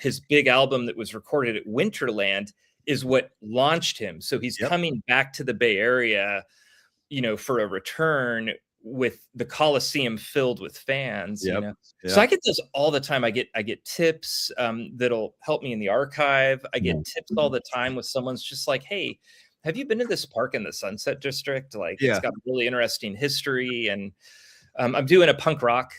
his big album that was recorded at Winterland is what launched him. So he's coming back to the Bay Area, for a return with the Coliseum filled with fans. So I get those all the time. I get tips that'll help me in the archive. I get tips all the time with someone's just like, hey, have you been to this park in the Sunset District? Like it's got really interesting history. And I'm doing a punk rock.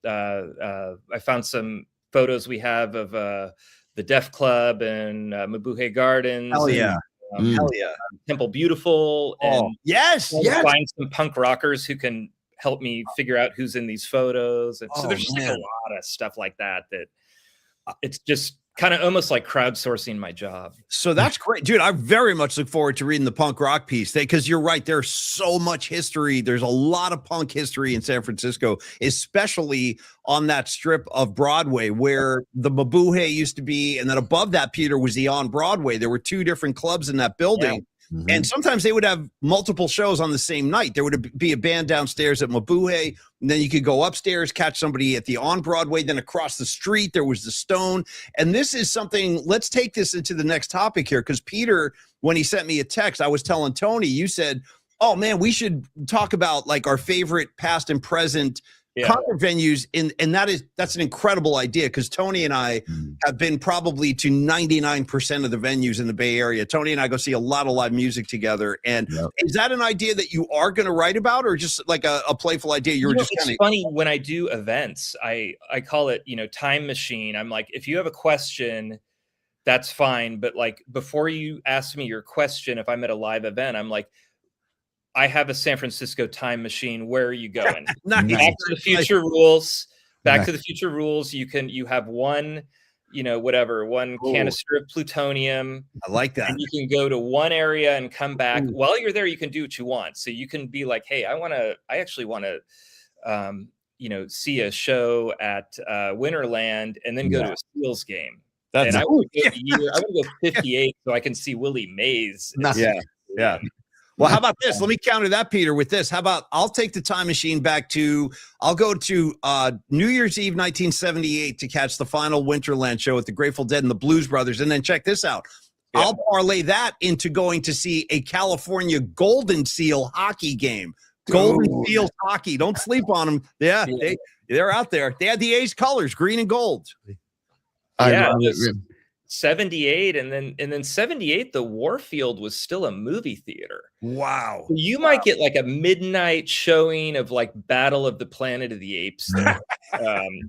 I found some photos we have of the Def Club and Mabuhay Gardens. Hell yeah. Hell yeah. Temple Beautiful. And yes. find some punk rockers who can help me figure out who's in these photos. And so there's just like a lot of stuff like that it's just kind of almost like crowdsourcing my job. So that's great, dude. I very much look forward to reading the punk rock piece because you're right. There's so much history. There's a lot of punk history in San Francisco, especially on that strip of Broadway where the Mabuhay used to be. And then above that, Peter, was the On Broadway. There were 2 different clubs in that building. Yeah. Mm-hmm. And sometimes they would have multiple shows on the same night. There would be a band downstairs at Mabuhay, and then you could go upstairs, catch somebody at the On Broadway. Then across the street, there was the Stone. And this is something, let's take this into the next topic here, because Peter, when he sent me a text, I was telling Tony, you said, oh man, we should talk about like our favorite past and present concert venues, and that's an incredible idea because Tony and I have been probably to 99% of the venues in the Bay Area. Tony and I go see a lot of live music together. And is that an idea that you are going to write about, or just like a playful idea? It's funny when I do events, I call it, time machine. I'm like, if you have a question, that's fine. But like, before you ask me your question, if I'm at a live event, I'm like, I have a San Francisco time machine. Where are you going? Nice. Back to the Future rules. Back to the Future rules. You have one, one canister of plutonium. I like that. And you can go to one area and come back. While you're there, you can do what you want. So you can be like, hey, I actually want to, see a show at Winterland and then go to a Steelers game. That's I would go 58 so I can see Willie Mays. Yeah. Well, how about this? Let me counter that, Peter, with this. How about I'll take the time machine back I'll go to New Year's Eve, 1978 to catch the final Winterland show with the Grateful Dead and the Blues Brothers. And then check this out. Yeah. I'll parlay that into going to see a California Golden Seal hockey game. Golden Fields hockey. Don't sleep on them. Yeah, they're out there. They had the A's colors, green and gold. Yeah, 78, and then 78, the Warfield was still a movie theater. Wow. You might get like a midnight showing of like Battle of the Planet of the Apes there.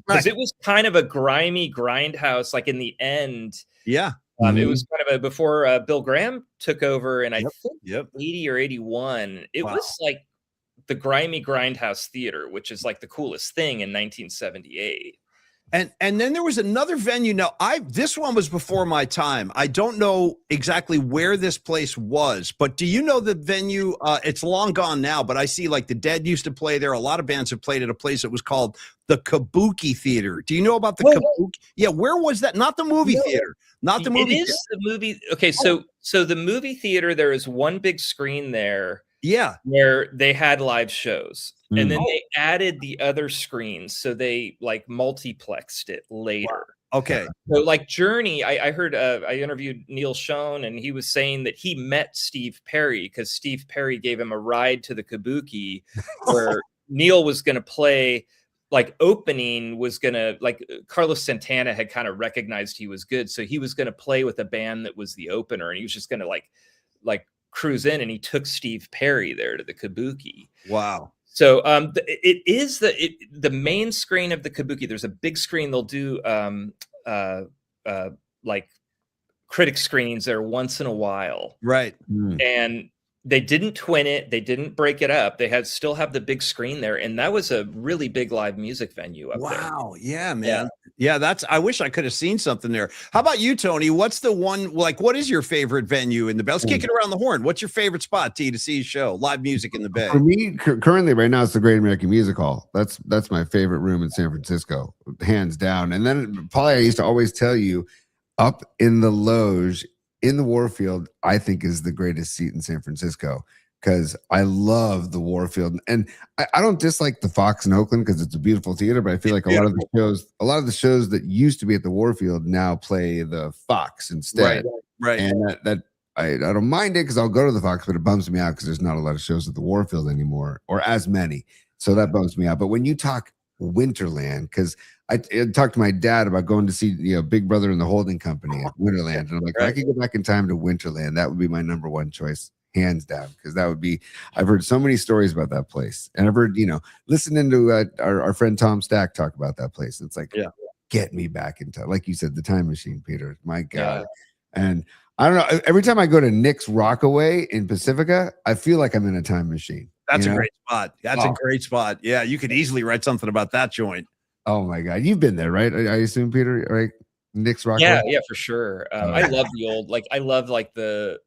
Because it was kind of a grimy grindhouse, like in the end. Yeah. It was kind of before Bill Graham took over, and I think 80 or 81. It was like the grimy grindhouse theater, which is like the coolest thing in 1978. And then there was another venue. Now, this one was before my time. I don't know exactly where this place was, but do you know the venue? It's long gone now, but I see like the Dead used to play there. A lot of bands have played at a place that was called the Kabuki Theater. Do you know about the Kabuki? Yeah, where was that? Not the movie theater. Not the movie. It is the movie. Okay, so the movie theater. There is one big screen there. Yeah, where they had live shows, and then they added the other screens, so they like multiplexed it later. Wow. Okay, so like Journey, I heard I interviewed Neil Schoen, and he was saying that he met Steve Perry because Steve Perry gave him a ride to the Kabuki, where Neil was going to play. Like opening was gonna like Carlos Santana had kind of recognized he was good, so he was going to play with a band that was the opener, and he was just going to like cruise in, and he took Steve Perry there to the Kabuki. Wow. So it is the main screen of the Kabuki. There's a big screen. They'll do like critic screenings there once in a while. Right. And they didn't twin it. They didn't break it up. They still have the big screen there. And that was a really big live music venue up there. Wow. Yeah, man. Yeah, I wish I could have seen something there. How about you, Tony? What's the one, like, what is your favorite venue in the Bay? Let's kick it around the horn. What's your favorite spot, T, to see a show, live music in the Bay? For me, currently right now, it's the Great American Music Hall. That's my favorite room in San Francisco, hands down. And then, Paulie, I used to always tell you, up in the loge in the Warfield, I think is the greatest seat in San Francisco because I love the Warfield. And I don't dislike the Fox in Oakland because it's a beautiful theater, but I feel like a lot of the shows that used to be at the Warfield now play the Fox instead. Right. And I don't mind it because I'll go to the Fox, but it bums me out because there's not a lot of shows at the Warfield anymore, or as many. So that bums me out. But when you talk Winterland, because I talked to my dad about going to see Big Brother and the Holding Company at Winterland, and I'm like, if I could go back in time to Winterland, that would be my number one choice, hands down, because that would be. I've heard so many stories about that place, and I've heard listening to our friend Tom Stack talk about that place. It's like, get me back in time, like you said, the time machine, Peter. My God, and I don't know. Every time I go to Nick's Rockaway in Pacifica, I feel like I'm in a time machine. That's a great spot. That's a great spot. Yeah, you could easily write something about that joint. Oh my God, you've been there, right? I assume, Peter, right? Nick's Rockaway. Yeah, for sure. I love the old, I love the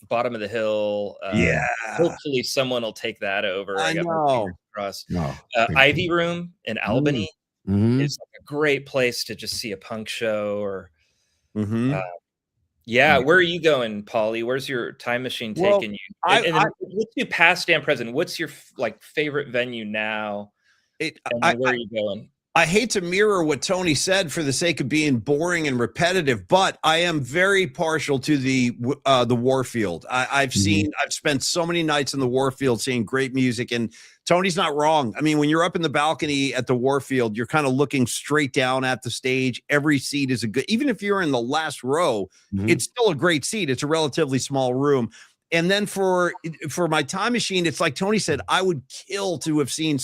bottom of the hill. Hopefully someone will take that over. I know. Ivy Room in Albany is like a great place to just see a punk show or. Where are you going, Paulie? Where's your time machine taking you? And let's do past and present. What's your favorite venue now? Where are you going? I hate to mirror what Tony said for the sake of being boring and repetitive, but I am very partial to the Warfield. I've spent so many nights in the Warfield seeing great music, and Tony's not wrong. I mean, when you're up in the balcony at the Warfield, you're kind of looking straight down at the stage. Every seat is even if you're in the last row, it's still a great seat. It's a relatively small room. And then for my time machine, it's like Tony said, I would kill to have seen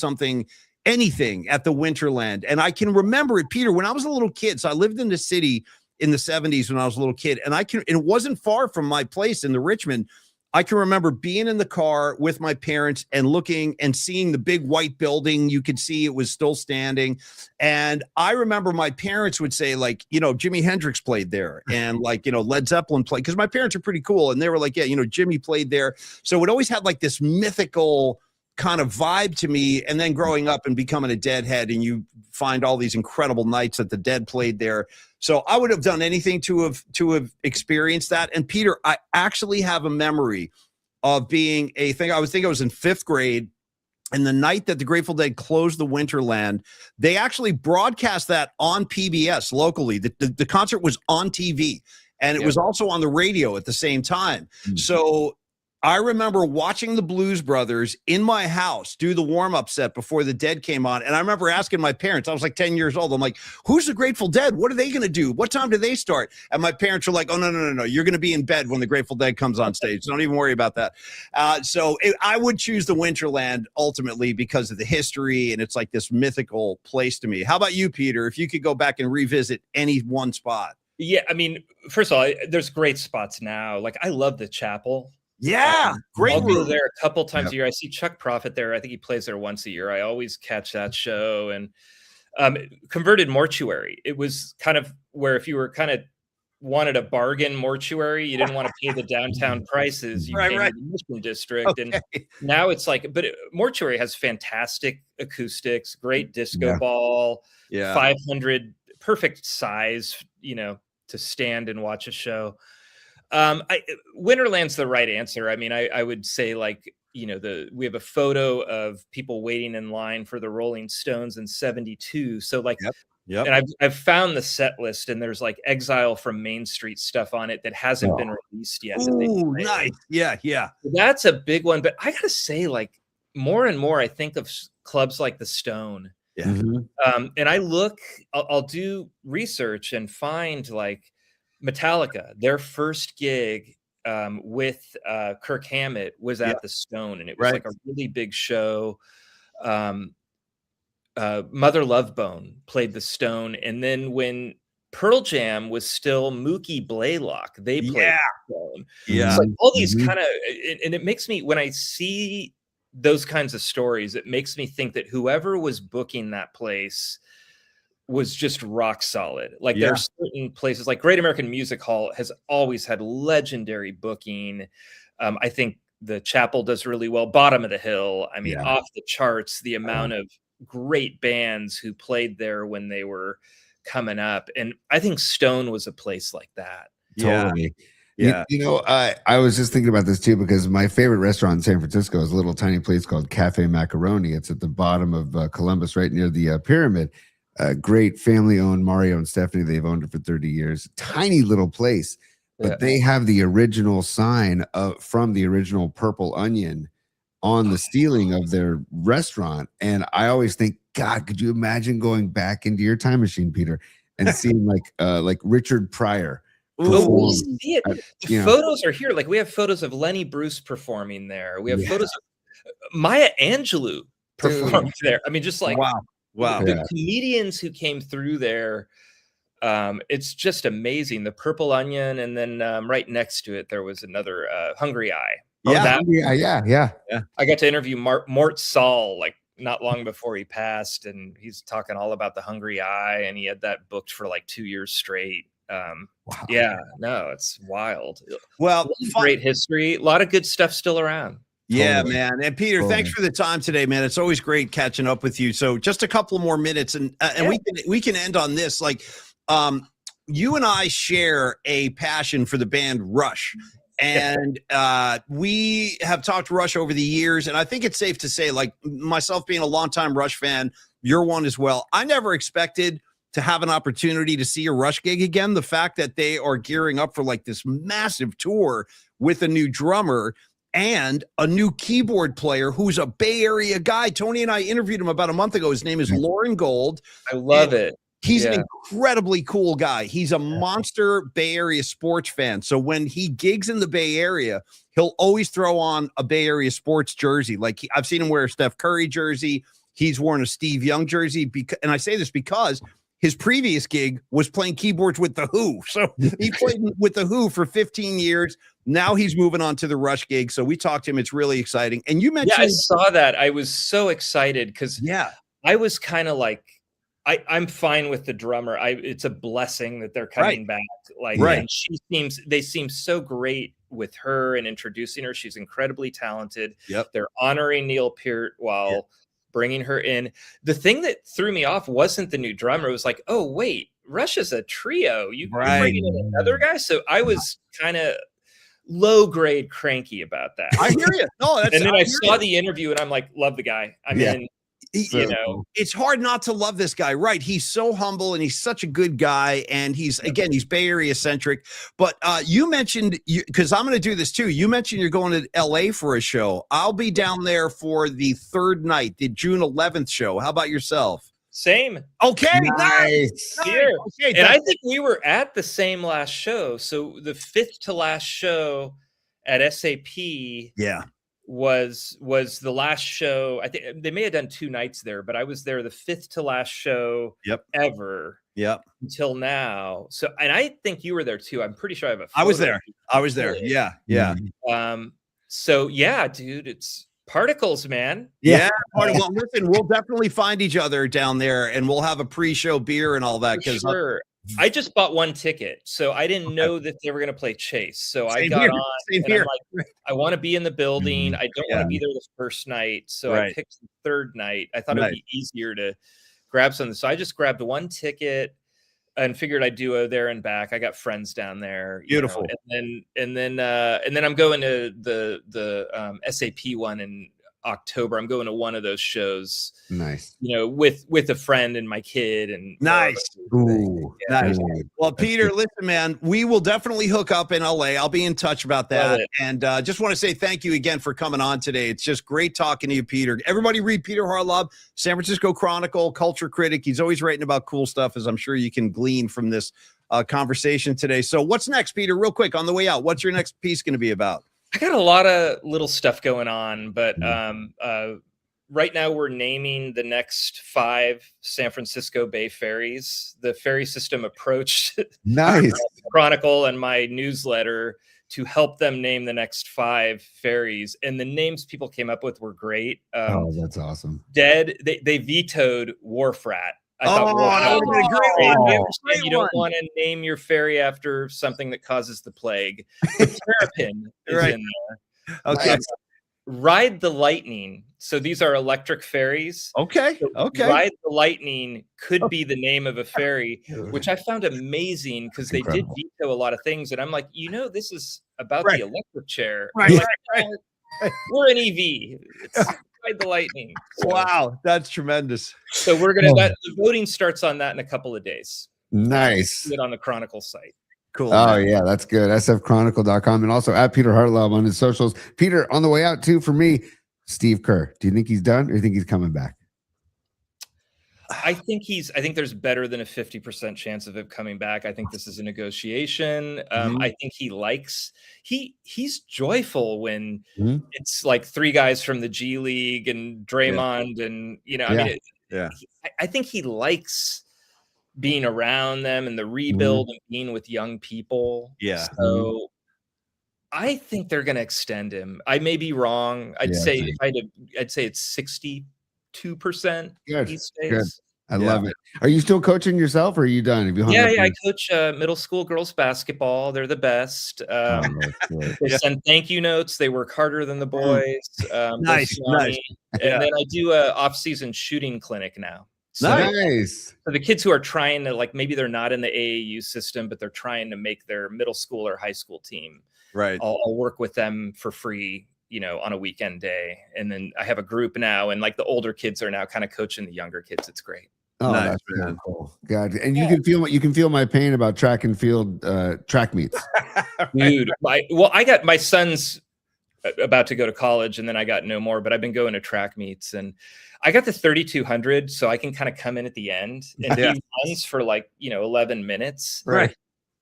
anything at the Winterland. And I can remember it, Peter, when I was a little kid. So I lived in the city in the 70s when I was a little kid. And it wasn't far from my place in the Richmond. I can remember being in the car with my parents and looking and seeing the big white building. You could see it was still standing. And I remember my parents would say, Jimi Hendrix played there, and Led Zeppelin played, because my parents are pretty cool. And they were like, Jimmy played there. So it always had this mythical kind of vibe to me. And then growing up and becoming a Deadhead, and you find all these incredible nights that the Dead played there. So I would have done anything to have experienced that. And Peter, I actually have a memory of being I was in 5th grade, and the night that the Grateful Dead closed the Winterland, they actually broadcast that on PBS locally. The concert was on TV, and it was also on the radio at the same time. So I remember watching the Blues Brothers in my house do the warm-up set before the Dead came on. And I remember asking my parents, I was like 10 years old. I'm like, who's the Grateful Dead? What are they going to do? What time do they start? And my parents were like, oh, no. You're going to be in bed when the Grateful Dead comes on stage. Don't even worry about that. I would choose the Winterland ultimately because of the history. And it's like this mythical place to me. How about you, Peter? If you could go back and revisit any one spot. Yeah. I mean, first of all, there's great spots now. Like I love the Chapel. Yeah, great. I'll go there a couple times a year. I see Chuck Prophet there. I think he plays there once a year. I always catch that show. And Converted Mortuary. It was kind of where if you were kind of wanted a bargain mortuary, you didn't want to pay the downtown prices. You came to the Mission District. Okay. And now it's like, but Mortuary has fantastic acoustics, great disco ball, 500, perfect size, to stand and watch a show. Winterland's the right answer. I mean, I would say like, we have a photo of people waiting in line for the Rolling Stones in 72. So like, and I've found the set list and there's like Exile from Main Street stuff on it that hasn't been released yet. Ooh, nice. Yeah. That's a big one. But I gotta say, like more and more, I think of clubs like the Stone. Yeah. Mm-hmm. And I'll do research and find like Metallica, their first gig with Kirk Hammett was at the Stone, and it was like a really big show. Mother Love Bone played the Stone, and then when Pearl Jam was still Mookie Blaylock, they played the Stone. Yeah, it's like all these kind of, and it makes me, when I see those kinds of stories, it makes me think that whoever was booking that place was just rock solid. Like there are certain places like Great American Music Hall has always had legendary booking. I think the Chapel does really well. Bottom of the Hill, I mean, off the charts, the amount of great bands who played there when they were coming up. And I think Stone was a place like that. Totally. Yeah. I was just thinking about this too, because my favorite restaurant in San Francisco is a little tiny place called Cafe Macaroni. It's at the bottom of Columbus, right near the pyramid. Great family-owned. Mario and Stephanie, they've owned it for 30 years. Tiny little place, but they have the original sign from the original Purple Onion on the ceiling of their restaurant. And I always think, God, could you imagine going back into your time machine, Peter, and seeing like Richard Pryor? We see it. The photos are here. Like we have photos of Lenny Bruce performing there. We have photos of Maya Angelou performed there. I mean, just like wow. The comedians who came through there, it's just amazing. The Purple Onion, and then right next to it, there was another Hungry Eye. Yeah. I got to interview Mort Saul like not long before he passed, and he's talking all about the Hungry Eye, and he had that booked for like 2 years straight. Yeah, no, it's wild. Well, great history, a lot of good stuff still around. Yeah, man. And Peter, thanks for the time today, man. It's always great catching up with you. So just a couple more minutes and we can end on this. Like you and I share a passion for the band Rush. And we have talked Rush over the years, and I think it's safe to say, like myself being a longtime Rush fan, you're one as well. I never expected to have an opportunity to see a Rush gig again. The fact that they are gearing up for like this massive tour with a new drummer and a new keyboard player who's a Bay Area guy. Tony and I interviewed him about a month ago. His name is Lauren Gold. I love it. He's an incredibly cool guy. He's a monster Bay Area sports fan. So when he gigs in the Bay Area, he'll always throw on a Bay Area sports jersey. Like I've seen him wear a Steph Curry jersey. He's worn a Steve Young jersey. And I say this because his previous gig was playing keyboards with The Who. So he played with The Who for 15 years. Now he's moving on to the Rush gig. So we talked to him. It's really exciting. And you mentioned— I saw that. I was so excited because I was kind of like, I'm fine with the drummer. It's a blessing that they're coming back. Like, and they seem so great with her and introducing her. She's incredibly talented. They're honoring Neil Peart while bringing her in. The thing that threw me off wasn't the new drummer. It was like, oh wait, Rush is a trio. You're bringing in another guy. So I was kind of low grade cranky about that. I hear you. No, and then I saw the interview and I'm like, love the guy. I mean, You know, it's hard not to love this guy, right? He's so humble and he's such a good guy. And he's Bay Area centric. But you mentioned, because I'm going to do this too. You mentioned you're going to LA for a show. I'll be down there for the third night, the June 11th show. How about yourself? Same. Okay. Nice. Here. Okay, and I think we were at the same last show. So the 5th to last show at SAP. Yeah. Was the last show. I think they may have done 2 nights there, but I was there the 5th to last show ever until now. So, and I think you were there too. I'm pretty sure I have a photo. I was there. Yeah. So yeah, dude, it's particles, man. Yeah. Well, listen, we'll definitely find each other down there and we'll have a pre-show beer and all that. Because I just bought 1 ticket, so I didn't know that they were going to play Chase. So I got on, and I'm like, I want to be in the building. I don't want to be there the first night, so I picked the third night. I thought it would be easier to grab something, so I just grabbed 1 ticket and figured I'd do a there and back. I got friends down there. Beautiful. And then I'm going to the SAP one in October. I'm going to one of those shows. Nice. With a friend and my kid and nice. Ooh, nice. Well, Peter, listen, man, we will definitely hook up in LA. I'll be in touch about that. And just want to say thank you again for coming on today. It's just great talking to you, Peter. Everybody read Peter Hartlaub, San Francisco Chronicle, culture critic. He's always writing about cool stuff, as I'm sure you can glean from this conversation today. So what's next, Peter? Real quick on the way out, what's your next piece going to be about? I got a lot of little stuff going on, but right now we're naming the next 5 San Francisco Bay ferries. The ferry system approached Chronicle and my newsletter to help them name the next 5 ferries, and the names people came up with were great. That's awesome. They vetoed Wharf Rat. I thought that would be a great one. I understand you don't want to name your ferry after something that causes the plague. The Terrapin is in there. Okay. Ride the Lightning. So these are electric ferries. Okay. So Ride the Lightning could be the name of a ferry, which I found amazing because they did veto a lot of things. And I'm like, this is about the electric chair. Right. We're an EV. It's Ride the Lightning. So, wow, that's tremendous. So we're gonna the voting starts on that in a couple of days. Nice. Get on the Chronicle site. Cool. Oh yeah, that's good. sfchronicle.com and also at Peter Hartlaub on his socials. Peter, on the way out too, for me, Steve Kerr. Do you think he's done, or do you think he's coming back? I think there's better than a 50% chance of him coming back. I think this is a negotiation. I think he's joyful when it's like 3 guys from the G League and Draymond and I think he likes being around them and the rebuild and being with young people. Yeah. So I think they're going to extend him. I may be wrong. I'd say it's 62%. Good. He stays. Good. I love it. Are you still coaching yourself, or are you done? Have you I coach middle school girls basketball. They're the best. They send thank you notes. They work harder than the boys. Nice. And then I do a off-season shooting clinic now. So, nice. So the kids who are trying to, like, maybe they're not in the AAU system, but they're trying to make their middle school or high school team. Right. I'll work with them for free, on a weekend day. And then I have a group now, and like the older kids are now kind of coaching the younger kids. It's great. Oh, nice, that's really cool. God, and you can feel my pain about track and field track meets. Dude, I got my son's about to go to college, and then I got no more, but I've been going to track meets, and I got the 3,200, so I can kind of come in at the end, and he runs for 11 minutes. Right.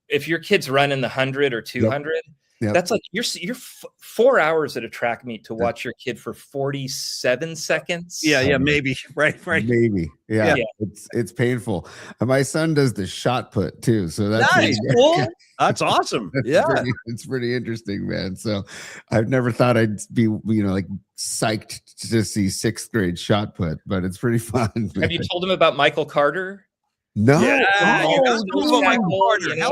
If your kid's running the 100 or 200, that's like you're 4 hours at a track meet to watch your kid for 47 seconds. Yeah, maybe. Right. Maybe. Yeah. It's painful. And my son does the shot put too, so that's nice. Cool. That's awesome. It's pretty interesting, man. So I've never thought I'd be psyched to see 6th grade shot put, but it's pretty fun. Man. Have you told him about Michael Carter? No. Hell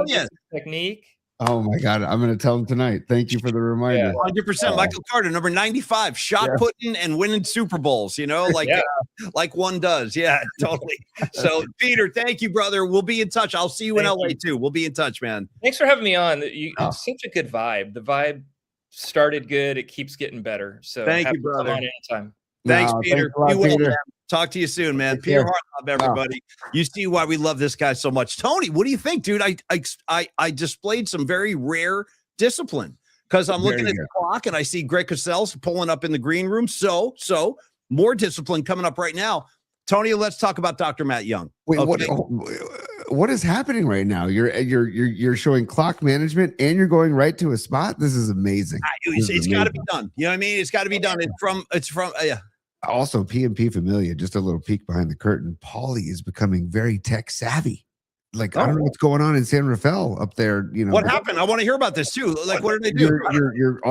yeah. Technique. Oh my God, I'm going to tell him tonight. Thank you for the reminder. 100%. Michael Carter, number 95, shot putting and winning Super Bowls, like one does. Yeah, totally. So, Peter, thank you, brother. We'll be in touch. I'll see you in LA too. We'll be in touch, man. Thanks for having me on. It's such a good vibe. The vibe started good. It keeps getting better. So thank you, brother. Come on anytime. Thanks, Peter. Thanks a lot, Be well, Peter. man. Talk to you soon, man. Take Peter care. Hartlaub, everybody. You see why we love this guy so much. Tony, what do you think, dude? I displayed some very rare discipline because I'm looking at the clock and I see Greg Cosell pulling up in the green room. So more discipline coming up right now. Tony, let's talk about Dr. Matt Young. Wait, okay. what is happening right now? You're showing clock management and you're going right to a spot. This is amazing. It's got to be done. You know what I mean? It's got to be done. It's from yeah. Also, PMP Familia, just a little peek behind the curtain. Paulie is becoming very tech savvy. Like, I don't know what's going on in San Rafael up there. You know what happened? I want to hear about this too. Like, what did they do?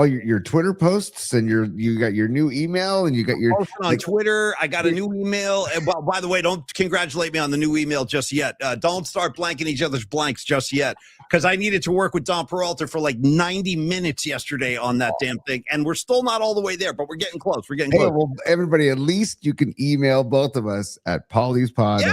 Your Twitter posts and you got your new email and you got your on Twitter. I got a new email. And well, by the way, don't congratulate me on the new email just yet. Don't start blanking each other's blanks just yet, because I needed to work with Don Peralta for like 90 minutes yesterday on that damn thing, and we're still not all the way there, but we're getting close. We're getting close. Well, everybody, at least you can email both of us at pauliespod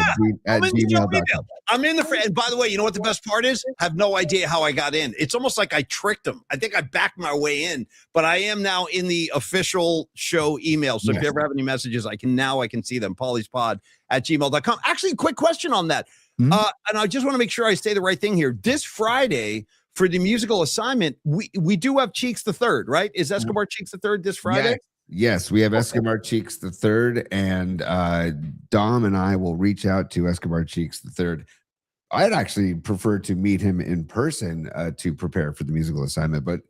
at gmail.com. I'm in the. And by the way, you know what the best part is? I have no idea how I got in. It's almost like I tricked them. I think I backed my way in, but I am now in the official show email. So if you ever have any messages, I can see them. pauliespod at gmail.com. Actually, quick question on that. And I just want to make sure I say the right thing here. This Friday for the musical assignment, we do have Cheeks the Third, right? Is Escobar Cheeks the Third this Friday? Yes, we have Escobar Cheeks the Third, and Dom and I will reach out to Escobar Cheeks the Third. I'd actually prefer to meet him in person to prepare for the musical assignment, but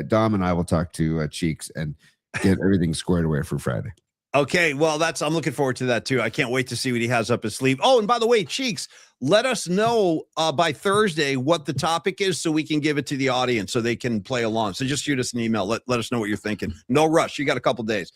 Dom and I will talk to Cheeks and get everything squared away for Friday. Okay, well, I'm looking forward to that too. I can't wait to see what he has up his sleeve. Oh, and by the way, Cheeks, let us know by Thursday what the topic is so we can give it to the audience so they can play along. So just shoot us an email. Let us know what you're thinking. No rush. You got a couple days.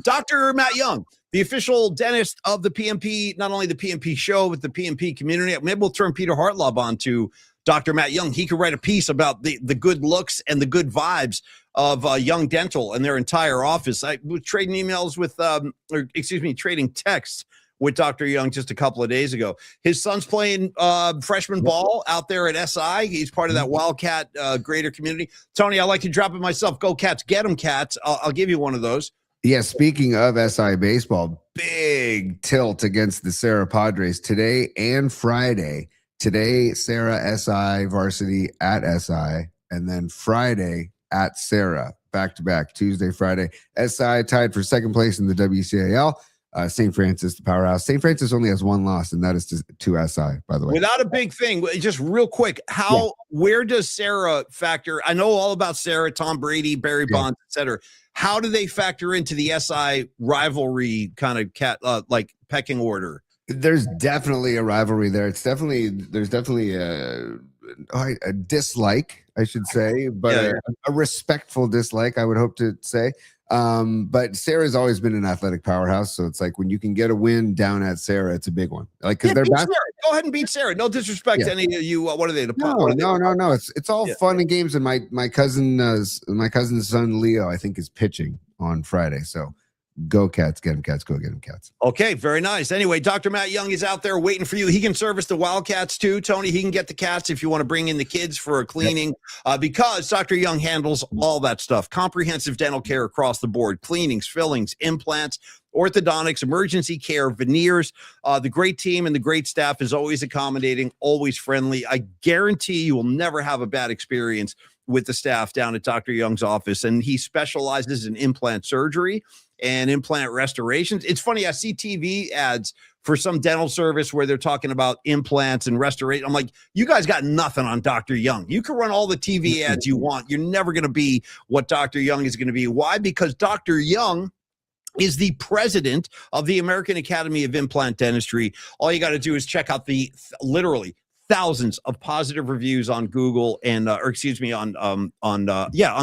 Dr. Matt Young, the official dentist of the PMP, not only the PMP show, but the PMP community. Maybe we'll turn Peter Hartlaub on to Dr. Matt Young. He could write a piece about the good looks and the good vibes of Young Dental and their entire office. I was trading emails with, trading texts with Dr. Young just a couple of days ago. His son's playing freshman ball out there at SI. He's part of that Wildcat greater community. Tony, I like to drop it myself. Go Cats, get them Cats. I'll give you one of those. Yeah, speaking of SI baseball, big tilt against the Sarah Padres today and Friday. Today, Sarah SI varsity at SI, and then Friday at Sarah, back-to-back, Tuesday, Friday. SI tied for second place in the WCAL. St. Francis, the powerhouse. St. Francis only has one loss, and that is to SI, by the way. Without a big thing, just real quick, where does Sarah factor? I know all about Sarah, Tom Brady, Barry Bonds, et cetera. How do they factor into the SI rivalry kind of like pecking order? There's definitely a rivalry there. There's definitely a dislike, I should say, but a respectful dislike, I would hope to say. But Sarah's always been an athletic powerhouse, so it's like when you can get a win down at Sarah, it's a big one. Like because they're go ahead and beat Sarah. No disrespect to any of you. What are they? No. It's all fun and games. And my cousin's son Leo, I think, is pitching on Friday. So go Cats, get them Cats, go get them Cats. Okay, very nice. Anyway, Dr. Matt Young is out there waiting for you. He can service the Wildcats too, Tony. He can get the Cats if you want to bring in the kids for a cleaning, because Dr. Young handles all that stuff. Comprehensive dental care across the board, cleanings, fillings, implants, orthodontics, emergency care, veneers. The great team and the great staff is always accommodating, always friendly. I guarantee you will never have a bad experience with the staff down at Dr. Young's office. And he specializes in implant surgery and implant restorations. It's funny, I see TV ads for some dental service where they're talking about implants and restoration. I'm like, you guys got nothing on Dr. Young. You can run all the TV ads you want. You're never going to be what Dr. Young is going to be. Why? Because Dr. Young is the president of the American Academy of Implant Dentistry. All you got to do is check out the literally thousands of positive reviews on Google and on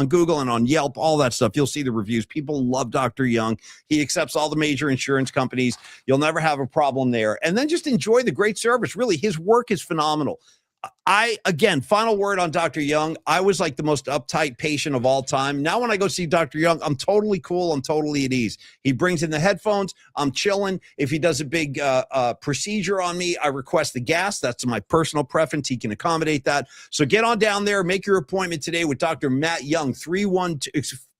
Google and on Yelp, all that stuff. You'll see the reviews. People love Dr. Young. He accepts all the major insurance companies. You'll never have a problem there. And then just enjoy the great service. Really, his work is phenomenal. Final word on Dr. Young. I was like the most uptight patient of all time. Now when I go see Dr. Young, I'm totally cool. I'm totally at ease. He brings in the headphones. I'm chilling. If he does a big procedure on me, I request the gas. That's my personal preference. He can accommodate that. So get on down there. Make your appointment today with Dr. Matt Young,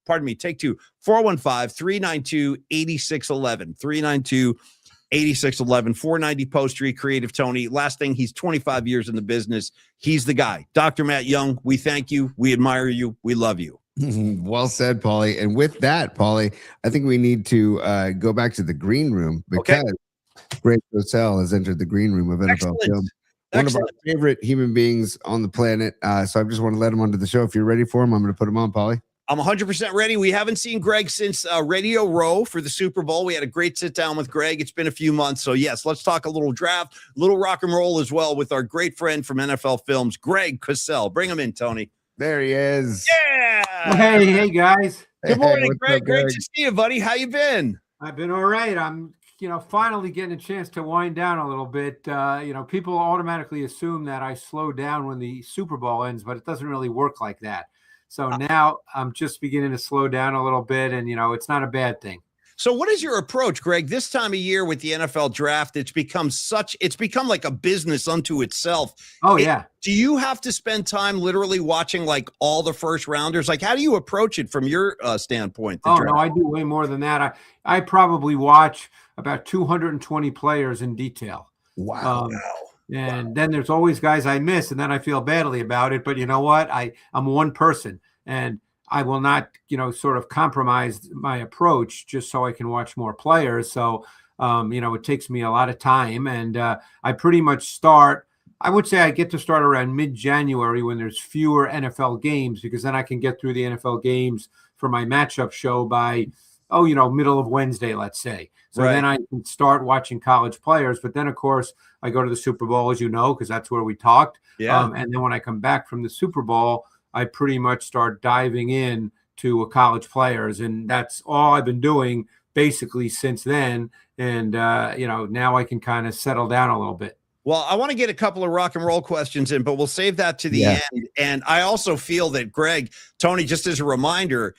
pardon me, take two, 415-392-8611, 392-8611, 490 Post Street, Creative Tony. Last thing, he's 25 years in the business. He's the guy. Dr. Matt Young, we thank you. We admire you. We love you. Well said, Paulie. And with that, Paulie, I think we need to go back to the green room because Greg Cosell has entered the green room of NFL Film. One of our favorite human beings on the planet. So I just want to let him onto the show. If you're ready for him, I'm going to put him on, Paulie. I'm 100% ready. We haven't seen Greg since Radio Row for the Super Bowl. We had a great sit down with Greg. It's been a few months. So, yes, let's talk a little draft, a little rock and roll as well with our great friend from NFL Films, Greg Cosell. Bring him in, Tony. There he is. Yeah. Hey, guys. Good morning, Greg. Great to see you, buddy. How you been? I've been all right. I'm finally getting a chance to wind down a little bit. People automatically assume that I slow down when the Super Bowl ends, but it doesn't really work like that. So now I'm just beginning to slow down a little bit, and, it's not a bad thing. So what is your approach, Greg? This time of year with the NFL draft, it's become like a business unto itself. Oh, yeah. Do you have to spend time literally watching like all the first rounders? Like, how do you approach it from your standpoint? No, I do way more than that. I probably watch about 220 players in detail. Wow. And then there's always guys I miss, and then I feel badly about it. But you know what? I'm one person, and I will not, sort of compromise my approach just so I can watch more players. So, it takes me a lot of time, and I pretty much start. I would say I get to start around mid-January when there's fewer NFL games, because then I can get through the NFL games for my matchup show by, middle of Wednesday, let's say. So then I can start watching college players. But then, of course, I go to the Super Bowl, as you know, because that's where we talked. Yeah. And then when I come back from the Super Bowl, I pretty much start diving in to college players. And that's all I've been doing basically since then. And, now I can kind of settle down a little bit. Well, I want to get a couple of rock and roll questions in, but we'll save that to the end. And I also feel that Tony, just as a reminder,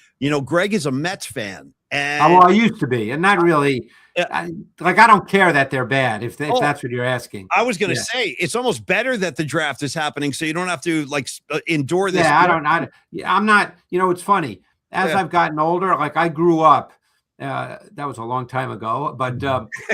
Greg is a Mets fan. And I used to be, and not really. I don't care that they're bad, if that's what you're asking. I was going to say it's almost better that the draft is happening, so you don't have to endure this. Yeah, I'm not. It's funny. As I've gotten older, I grew up. That was a long time ago, but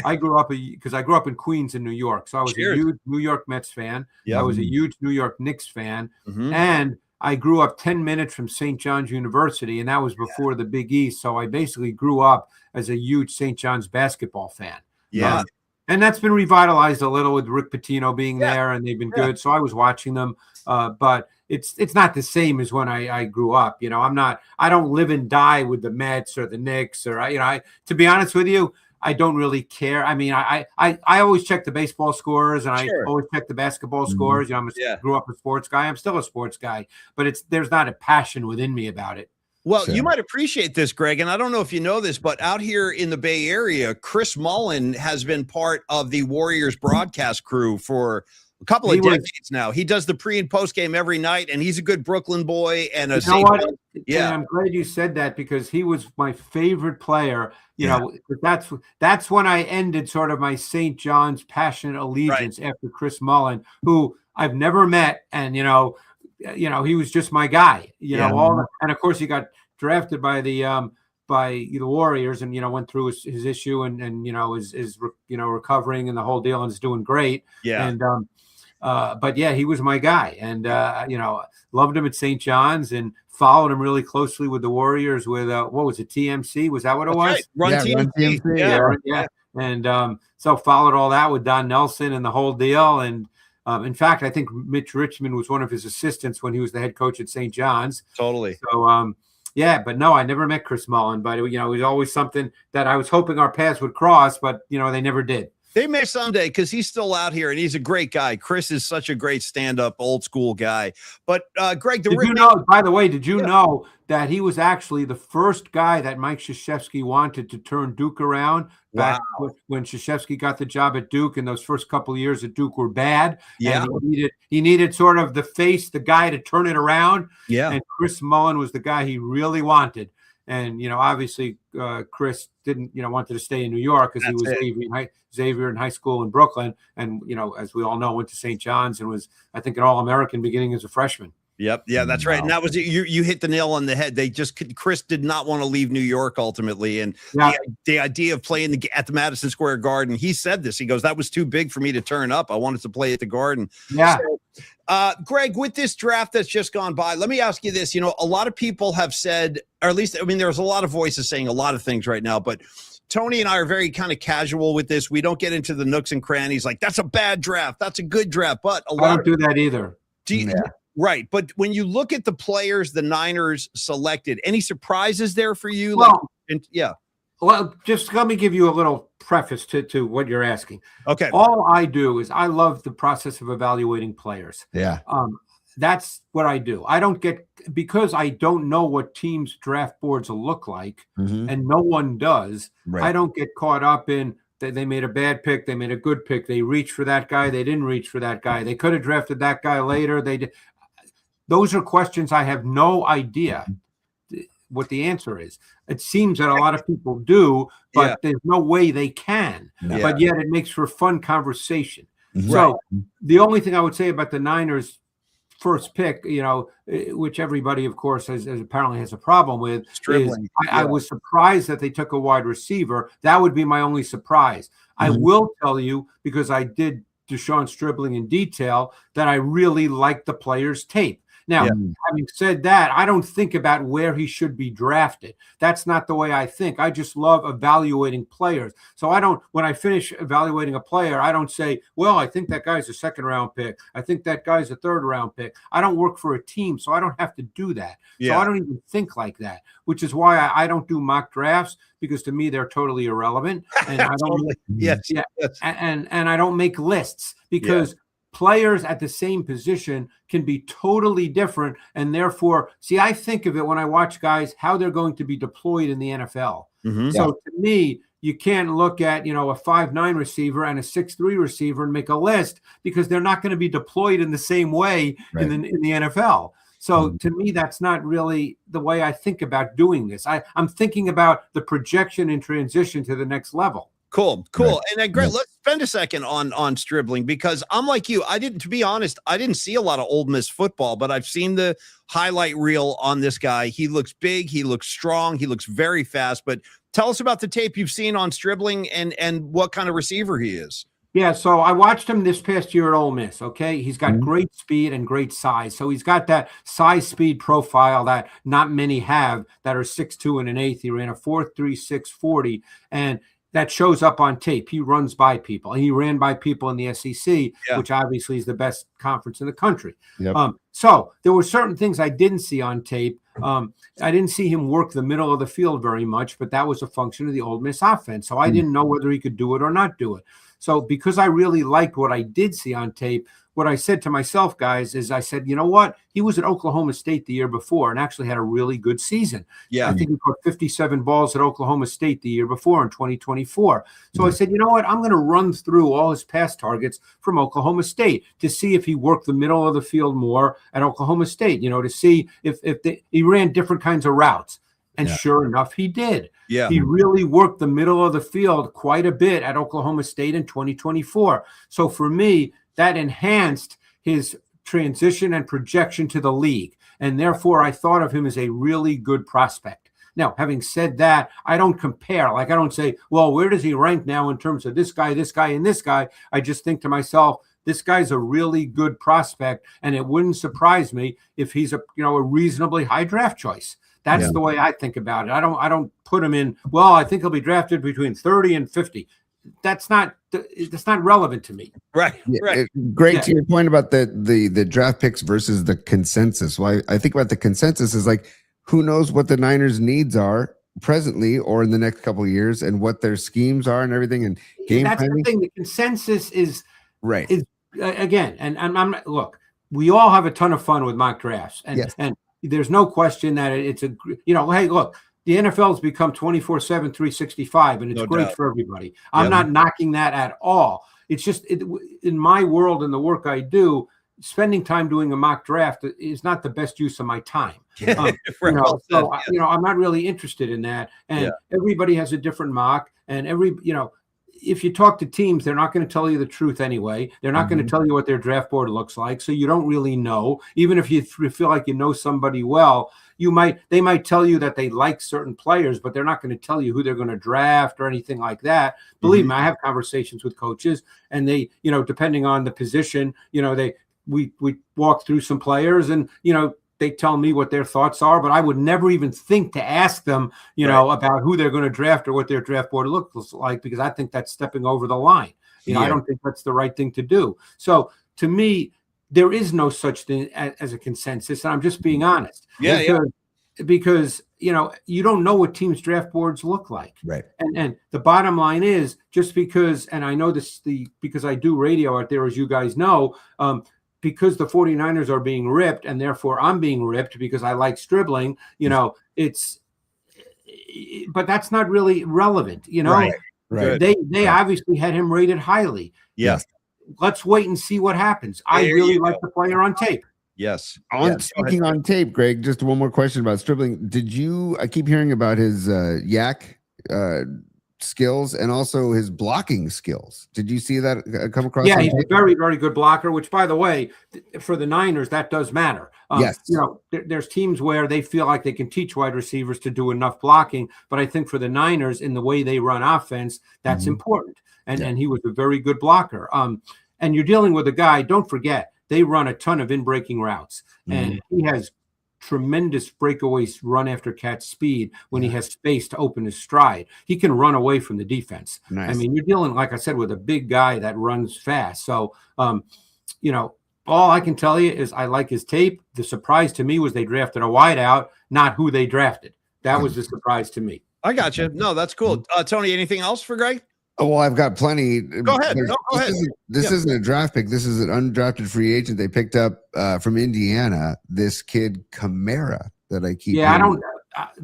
I grew up because I grew up in Queens in New York, so I was a huge New York Mets fan. I was a huge New York Knicks fan, and I grew up 10 minutes from St. John's University, and that was before the Big East. So I basically grew up as a huge St. John's basketball fan. Yeah. And that's been revitalized a little with Rick Pitino being there, and they've been good. So I was watching them, but it's not the same as when I grew up. I don't live and die with the Mets or the Knicks or, to be honest with you, I don't really care. I mean, I always check the baseball scores, and I always check the basketball scores. Grew up a sports guy. I'm still a sports guy, but there's not a passion within me about it. Well, you might appreciate this, Greg, and I don't know if you know this, but out here in the Bay Area, Chris Mullin has been part of the Warriors broadcast crew for a couple of decades now. He does the pre and post game every night, and he's a good Brooklyn boy. And Yeah, I'm glad you said that, because he was my favorite player. That's when I ended sort of my St. John's passionate allegiance after Chris Mullin, who I've never met, and he was just my guy. And of course he got drafted by the Warriors, and went through his issue, and is recovering and the whole deal, and is doing great. But he was my guy, and loved him at St. John's, and followed him really closely with the Warriors with what was it, TMC? Was that what it was? Run TMC. Yeah. And so followed all that with Don Nelson and the whole deal. And in fact, I think Mitch Richmond was one of his assistants when he was the head coach at St. John's. Totally. So but no, I never met Chris Mullin, but it was always something that I was hoping our paths would cross, but they never did. They may someday, because he's still out here, and he's a great guy. Chris is such a great stand-up, old-school guy. But, Greg, did you know that he was actually the first guy that Mike Krzyzewski wanted to turn Duke around back when Krzyzewski got the job at Duke, and those first couple of years at Duke were bad. Yeah. And he needed sort of the guy to turn it around. Yeah. And Chris Mullin was the guy he really wanted. And, obviously Chris didn't, wanted to stay in New York because he was Xavier in high school in Brooklyn. And, as we all know, went to St. John's and was, I think, an All-American beginning as a freshman. Yep. Yeah, that's right. And that was you hit the nail on the head. Chris did not want to leave New York ultimately. And the idea of playing at the Madison Square Garden, he said this. He goes, that was too big for me to turn up. I wanted to play at the Garden. Yeah. So, Greg, with this draft that's just gone by, let me ask you this. You know, a lot of people have said, or at least, I mean, there's a lot of voices saying a lot of things right now, but Tony and I are very kind of casual with this. We don't get into the nooks and crannies like that's a bad draft, that's a good draft, but a lot I don't do that either. Right. But when you look at the players the Niners selected, any surprises there for you? Well, Well, just let me give you a little preface to what you're asking. Okay. All I do is I love the process of evaluating players. Yeah. That's what I do. I don't get, because I don't know what teams' draft boards look like, and no one does. Right. I don't get caught up in they made a bad pick, they made a good pick, they reached for that guy, they didn't reach for that guy, they could have drafted that guy later. They did. Those are questions I have no idea what the answer is. It seems that a lot of people do, but there's no way they can. Yeah. But yet it makes for fun conversation. So the only thing I would say about the Niners' first pick, you know, which everybody, of course, has apparently has a problem with, is I was surprised that they took a wide receiver. That would be my only surprise. I will tell you, because I did Deshaun Stribling in detail, that I really liked the player's tape. Now, having said that, I don't think about where he should be drafted. That's not the way I think. I just love evaluating players. So I don't, when I finish evaluating a player, I don't say, well, I think that guy's a second-round pick. I think that guy's a third-round pick. I don't work for a team, so I don't have to do that. So I don't even think like that, which is why I don't do mock drafts, because to me, they're totally irrelevant. And I don't, and I don't make lists, because players at the same position can be totally different. And therefore, see, I think of it when I watch guys, how they're going to be deployed in the NFL. So to me, you can't look at, you know, a 5'9" receiver and a 6'3" receiver and make a list, because they're not going to be deployed in the same way in the NFL. So to me, that's not really the way I think about doing this. I'm thinking about the projection and transition to the next level. Cool. Right. And then, Greg, let's spend a second on Stribling, because I'm like you. To be honest, I didn't see a lot of Ole Miss football, but I've seen the highlight reel on this guy. He looks big. He looks strong. He looks very fast. But tell us about the tape you've seen on Stribling and what kind of receiver he is. Yeah, so I watched him this past year at Ole Miss, okay? He's got great speed and great size. So he's got that size-speed profile that not many have, that are 6'2" and an eighth. He ran a 4.36 40, and that shows up on tape. He runs by people. He ran by people in the SEC, which obviously is the best conference in the country. So there were certain things I didn't see on tape. I didn't see him work the middle of the field very much, but that was a function of the Ole Miss offense. So I didn't know whether he could do it or not do it. So because I really liked what I did see on tape, what I said to myself, guys, is I said, you know what? He was at Oklahoma State the year before and actually had a really good season. I think he caught 57 balls at Oklahoma State the year before in 2024. So I said, you know what? I'm going to run through all his pass targets from Oklahoma State to see if he worked the middle of the field more at Oklahoma State, you know, to see if he ran different kinds of routes. And sure enough, he did. He really worked the middle of the field quite a bit at Oklahoma State in 2024. So for me, that enhanced his transition and projection to the league. And therefore, I thought of him as a really good prospect. Now, having said that, I don't compare. Like, I don't say, well, where does he rank now in terms of this guy, and this guy? I just think to myself, this guy's a really good prospect, and it wouldn't surprise me if he's a reasonably high draft choice. That's the way I think about it. I don't put him in, well, I think he'll be drafted between 30 and 50. That's not relevant to me. Right. Great to your point about the draft picks versus the consensus. Well, I think about the consensus is like, who knows what the Niners' needs are presently or in the next couple of years, and what their schemes are and everything, and game That's planning. The thing. The consensus is right. Is again, and I'm look. We all have a ton of fun with mock drafts, and there's no question that it's a hey, look. The NFL has become 24/7, 365, and it's great for everybody. I'm not knocking that at all. It's just in my world and the work I do, spending time doing a mock draft is not the best use of my time. I'm not really interested in that. And everybody has a different mock, and if you talk to teams, they're not going to tell you the truth anyway. They're not going to tell you what their draft board looks like. So you don't really know. Even if you feel like you know somebody well, they might tell you that they like certain players, but they're not going to tell you who they're going to draft or anything like that. Believe me, I have conversations with coaches, and they, depending on the position, we walk through some players, and, they tell me what their thoughts are, but I would never even think to ask them, about who they're going to draft or what their draft board looks like, because I think that's stepping over the line. I don't think that's the right thing to do. So to me, there is no such thing as a consensus, and I'm just being honest. Because you don't know what teams' draft boards look like. Right. And the bottom line is, just because, and I know this because I do radio out there, as you guys know, because the 49ers are being ripped, and therefore I'm being ripped because I like Stribling, but that's not really relevant, Right. They obviously had him rated highly. Yes. Let's wait and see what happens. I really like the player on tape. Yes. Speaking on tape, Greg, just one more question about Stribling. I keep hearing about his yak skills and also his blocking skills. Did you see that come across? Yeah, he's a very, very good blocker, which, by the way, for the Niners, that does matter. Yes. There's teams where they feel like they can teach wide receivers to do enough blocking, but I think for the Niners, in the way they run offense, that's important. And he was a very good blocker. And you're dealing with a guy, don't forget, they run a ton of in-breaking routes, and he has tremendous breakaway run after catch speed when he has space to open his stride. He can run away from the defense. Nice. I mean, you're dealing, like I said, with a big guy that runs fast. So, all I can tell you is I like his tape. The surprise to me was they drafted a wideout, not who they drafted. That was the surprise to me. I got you. No, that's cool. Tony, anything else for Greg? Oh, well, I've got plenty. Go ahead. Go ahead. This isn't a draft pick. This is an undrafted free agent they picked up from Indiana. This kid Kamara that I keep. Yeah, I don't.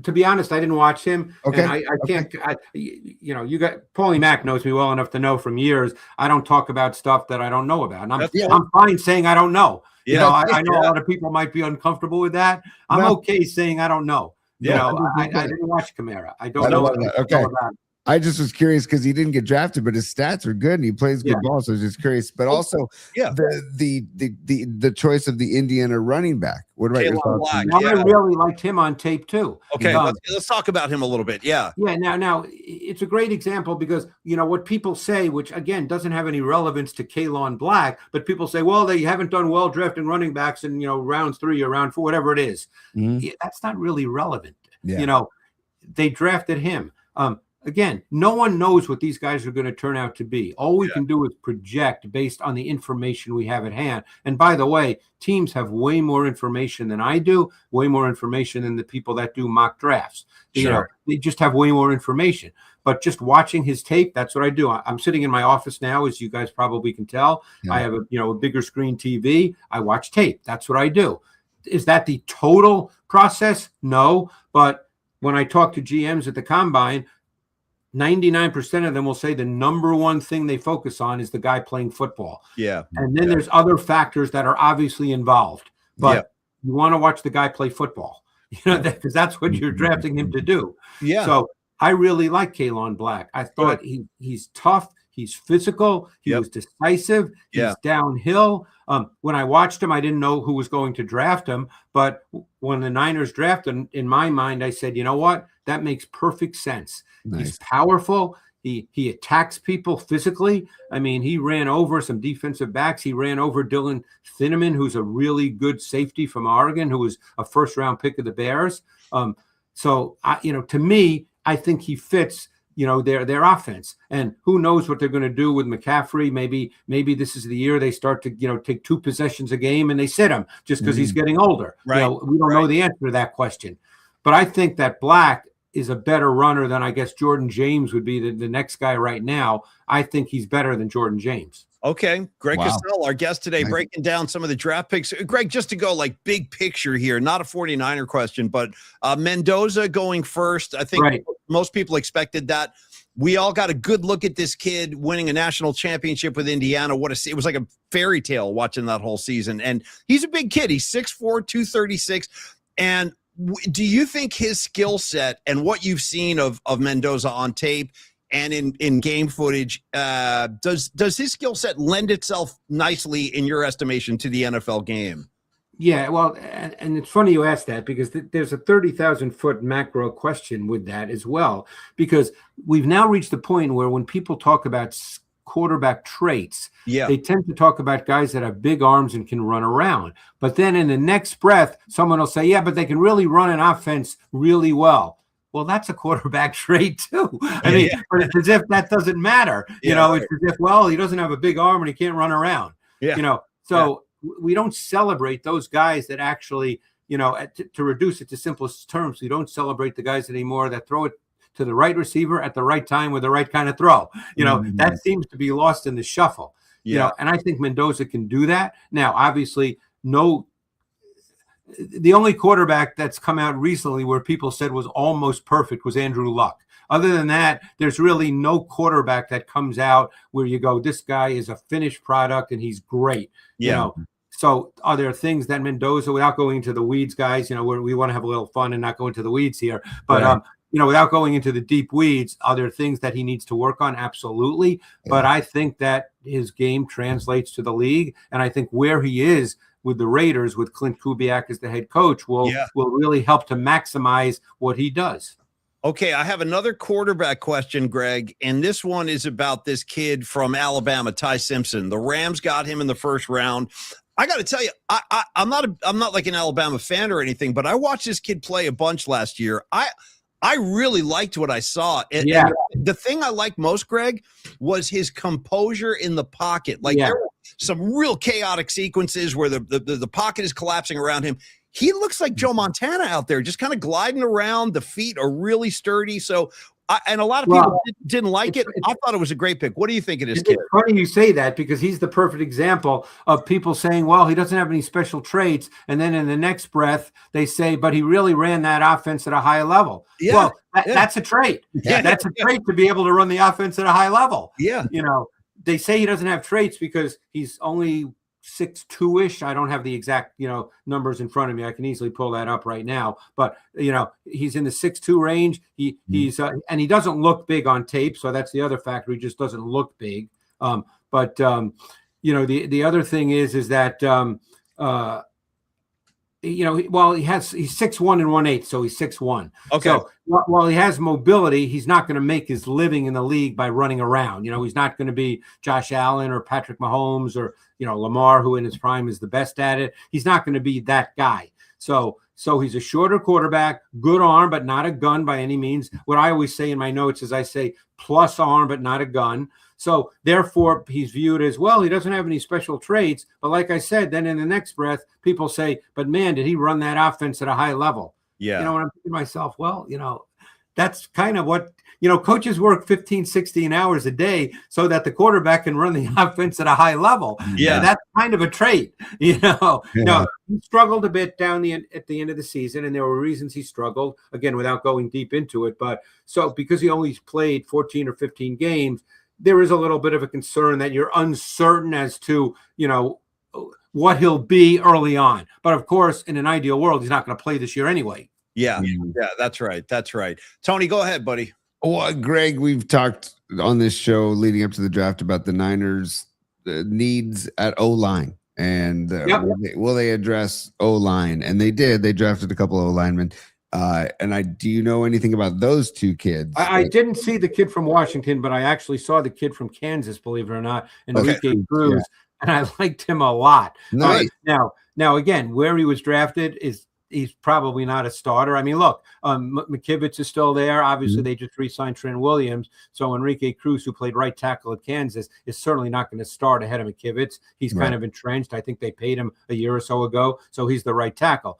To be honest, I didn't watch him. Okay, and I can't. You got Paulie Mack knows me well enough to know from years I don't talk about stuff that I don't know about, and I'm fine saying I don't know. Yeah. I know a lot of people might be uncomfortable with that. I'm okay saying I don't know. I didn't watch Kamara. I don't know. Okay. About it. I just was curious because he didn't get drafted, but his stats are good and he plays good ball. So I was just curious. But also, the choice of the Indiana running back. What about your thoughts? I really liked him on tape too. Okay, let's talk about him a little bit. Yeah. Now it's a great example because what people say, which again doesn't have any relevance to Kalon Black, but people say, well, they haven't done well drafting running backs in round 3 or round 4, whatever it is. That's not really relevant. They drafted him. Again, no one knows what these guys are going to turn out to be. All we can do is project based on the information we have at hand. And by the way, teams have way more information than I do, way more information than the people that do mock drafts. They just have way more information. But just watching his tape, that's what I do. I'm sitting in my office now, as you guys probably can tell. I have a bigger screen TV. I watch tape. That's what I do. Is that the total process? No. But when I talk to GMs at the Combine, 99% of them will say the number one thing they focus on is the guy playing football. Yeah. And then there's other factors that are obviously involved. But you want to watch the guy play football, because that's what you're drafting him to do. Yeah. So I really like Kalon Black. I thought he's tough. He's physical. He was decisive. He's downhill. When I watched him, I didn't know who was going to draft him. But when the Niners drafted him, in my mind, I said, you know what? That makes perfect sense. Nice. He's powerful. He attacks people physically. I mean, he ran over some defensive backs. He ran over Dylan Thieneman, who's a really good safety from Oregon, who was a first-round pick of the Bears. So, to me, I think he fits their offense, and who knows what they're going to do with McCaffrey. Maybe this is the year they start to take 2 possessions a game and they sit him just because he's getting older. Right. We don't know the answer to that question, but I think that Black is a better runner than I guess Jordan James would be the next guy right now. I think he's better than Jordan James. Okay. Greg Cosell, our guest today, breaking down some of the draft picks. Greg, just to go like big picture here, not a 49er question, but Mendoza going first. I think most people expected that. We all got a good look at this kid winning a national championship with Indiana. It was like a fairy tale watching that whole season. And he's a big kid. He's 6'4", 236. And do you think his skill set and what you've seen of Mendoza on tape and in game footage. Does his skill set lend itself nicely, in your estimation, to the NFL game? Yeah, well, and it's funny you ask that, because there's a 30,000-foot macro question with that as well, because we've now reached the point where when people talk about quarterback traits, they tend to talk about guys that have big arms and can run around. But then in the next breath, someone will say, yeah, but they can really run an offense really well. Well, that's a quarterback trait too. I mean, but it's as if that doesn't matter. You know, it's as if, well, he doesn't have a big arm and he can't run around. You know, so we don't celebrate those guys that actually, you know, to reduce it to simplest terms, we don't celebrate the guys anymore that throw it to the right receiver at the right time with the right kind of throw. You know, that seems to be lost in the shuffle. You know, and I think Mendoza can do that. Now, obviously, the only quarterback that's come out recently where people said was almost perfect was Andrew Luck. Other than that, there's really no quarterback that comes out where you go, this guy is a finished product and he's great. You know, so are there things that Mendoza, without going into the weeds, guys, you know, where we want to have a little fun and not go into the weeds here, but you know, without going into the deep weeds, are there things that he needs to work on? Absolutely. But I think that his game translates to the league. And I think where he is with the Raiders, with Clint Kubiak as the head coach, will really help to maximize what he does. Okay, I have another quarterback question, Greg, and this one is about this kid from Alabama, Ty Simpson. The Rams got him in the first round. I got to tell you, I'm not like an Alabama fan or anything, but I watched this kid play a bunch last year. I really liked what I saw. And the thing I liked most, Greg, was his composure in the pocket. Like there were some real chaotic sequences where the pocket is collapsing around him. He looks like Joe Montana out there, just kind of gliding around. The feet are really sturdy. So, and a lot of people didn't like it. I thought it was a great pick. What do you think of this kid? It's funny you say that, because he's the perfect example of people saying, well, he doesn't have any special traits. And then in the next breath, they say, but he really ran that offense at a high level. Well, that's a trait. That's a trait to be able to run the offense at a high level. You know, they say he doesn't have traits because he's only 6'2"-ish. I don't have the exact, you know, numbers in front of me. I can easily pull that up right now. But, you know, he's in the 6'2" range. He's and he doesn't look big on tape. So that's the other factor. He just doesn't look big. But you know, the other thing is that, you know, well, he's 6'1" and 1/8, so he's 6'1". Okay. So while he has mobility, he's not going to make his living in the league by running around. You know, he's not going to be Josh Allen or Patrick Mahomes or, you know, Lamar, who in his prime is the best at it. He's not going to be that guy. So he's a shorter quarterback, good arm, but not a gun by any means. What I always say in my notes is I say plus arm, but not a gun. So therefore, he's viewed as, well, he doesn't have any special traits. But like I said, then in the next breath, people say, but man, did he run that offense at a high level? You know, and I'm thinking to myself, well, you know, that's kind of what, you know, coaches work 15, 16 hours a day so that the quarterback can run the offense at a high level. And that's kind of a trait, you know. No, he struggled a bit at the end of the season, and there were reasons he struggled, again, without going deep into it. But so because he only played 14 or 15 games, there is a little bit of a concern that you're uncertain as to, you know, what he'll be early on. But of course, in an ideal world, he's not going to play this year anyway. Yeah, that's right. That's right. Tony, go ahead, buddy. Well, Greg, we've talked on this show leading up to the draft about the Niners' needs at O-line. And will they address O-line? And they did. They drafted a couple of O-linemen. And do you know anything about those two kids? I didn't see the kid from Washington, but I actually saw the kid from Kansas, believe it or not, Enrique Cruz, and I liked him a lot. Nice. Now again, where he was drafted he's probably not a starter. I mean, look, McKivitz is still there. Obviously, they just re-signed Trent Williams. So Enrique Cruz, who played right tackle at Kansas, is certainly not going to start ahead of McKivitz. He's kind of entrenched. I think they paid him a year or so ago, so he's the right tackle.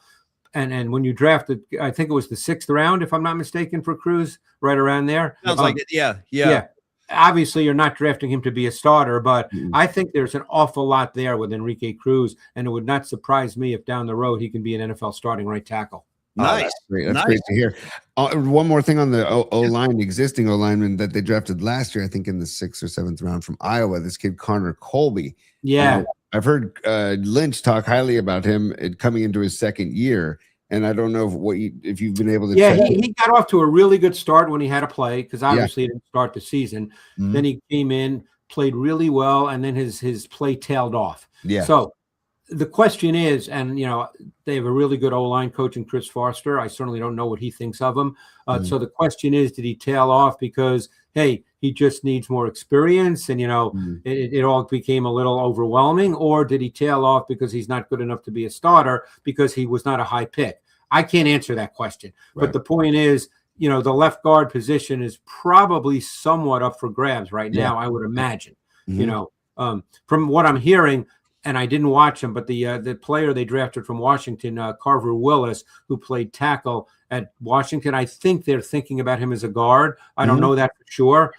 And when you drafted, I think it was the 6th round, if I'm not mistaken, for Cruz, right around there. Sounds like it. Yeah. Obviously, you're not drafting him to be a starter, but I think there's an awful lot there with Enrique Cruz, and it would not surprise me if down the road he can be an NFL starting right tackle. Nice. That's great. That's great to hear. One more thing on the O-line, existing O-lineman that they drafted last year, I think in the 6th or 7th round from Iowa, this kid, Connor Colby. Yeah. I've heard Lynch talk highly about him coming into his second year. and I don't know if you've been able to. Yeah, he got off to a really good start when he had to play, because obviously he didn't start the season. Mm-hmm. Then he came in, played really well, and then his play tailed off. Yeah. So the question is, and they have a really good O-line coach in Chris Foster. I certainly don't know what he thinks of him. So the question is, did he tail off because, hey, he just needs more experience and, it all became a little overwhelming? Or did he tail off because he's not good enough to be a starter because he was not a high pick? I can't answer that question. Right. But the point is, the left guard position is probably somewhat up for grabs right now, I would imagine. Mm-hmm. From what I'm hearing, and I didn't watch him, but the player they drafted from Washington, Carver Willis, who played tackle at Washington, I think they're thinking about him as a guard. I don't know that for sure.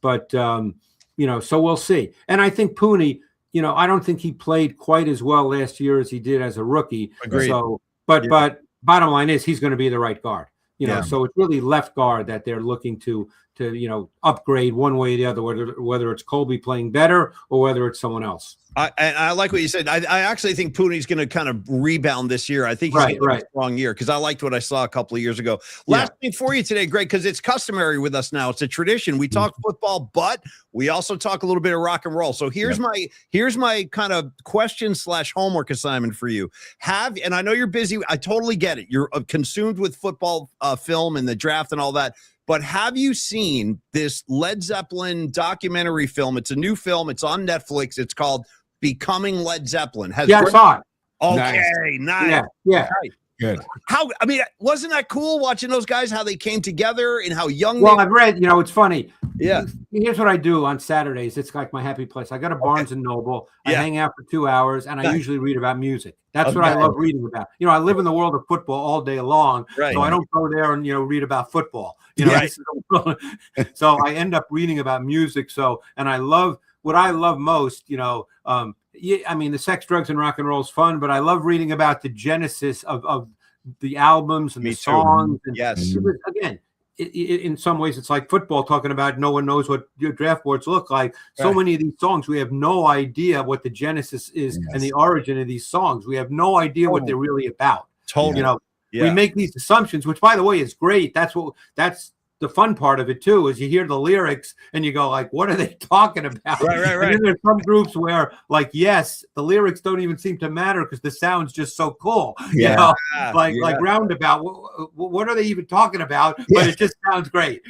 But so we'll see. And I think Pooney, I don't think he played quite as well last year as he did as a rookie. Agreed. So, but bottom line is he's going to be the right guard. So it's really left guard that they're looking to upgrade one way or the other, whether it's Colby playing better or whether it's someone else. I like what you said. I actually think Pooney's going to kind of rebound this year. I think he's going to have a strong year because I liked what I saw a couple of years ago. Last thing for you today, Greg, because it's customary with us now. It's a tradition. We talk football, but we also talk a little bit of rock and roll. So here's my kind of question / homework assignment for you. And I know you're busy. I totally get it. You're consumed with football film and the draft and all that. But have you seen this Led Zeppelin documentary film? It's a new film. It's on Netflix. It's called Becoming Led Zeppelin. I saw it. Okay, nice. Yeah. Good. Wasn't that cool watching those guys, how they came together and how young Well, I've read, it's funny. Yeah. Here's what I do on Saturdays. It's like my happy place. I go to Barnes and Noble. I hang out for 2 hours, and I usually read about music. That's what I love reading about. I live in the world of football all day long, so I don't go there and, read about football. So I end up reading about music. And I love what I love most, the sex, drugs, and rock and roll is fun, but I love reading about the genesis of the albums and the songs. And again, in some ways, it's like football talking about no one knows what your draft boards look like. So many of these songs, we have no idea what the genesis is and the origin of these songs. We have no idea what they're really about. Totally. We make these assumptions, which, by the way, is great. That's the fun part of it too, is you hear the lyrics and you go like, what are they talking about? Right. And then there's some groups where the lyrics don't even seem to matter because the sound's just so cool. Like Roundabout. What are they even talking about? But it just sounds great.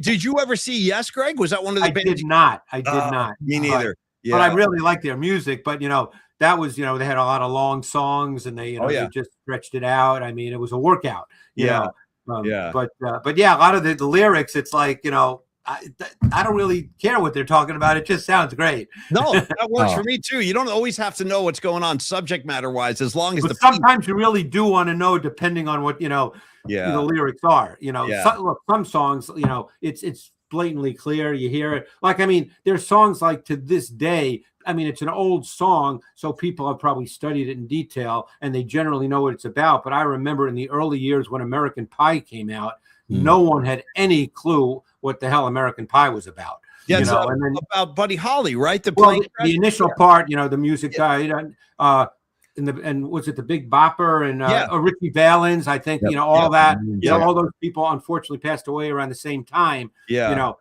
Did you ever see Yes, Greg? Was that one of the bands? I did not. Me neither. But I really like their music. But that was, they had a lot of long songs and they, they just stretched it out. I mean, it was a workout. You know. But a lot of the lyrics, it's like, I don't really care what they're talking about. It just sounds great. No, that works for me too. You don't always have to know what's going on subject matter wise, as long as sometimes you really do want to know, depending on what, the lyrics are, some songs, it's blatantly clear. You hear it. Like, there's songs like To This Day. It's an old song, so people have probably studied it in detail, and they generally know what it's about. But I remember in the early years when American Pie came out, no one had any clue what the hell American Pie was about. Yeah, and then, about Buddy Holly, right? The initial part, the music guy, and was it the Big Bopper and Richie Valens? I think all that. All those people unfortunately passed away around the same time. But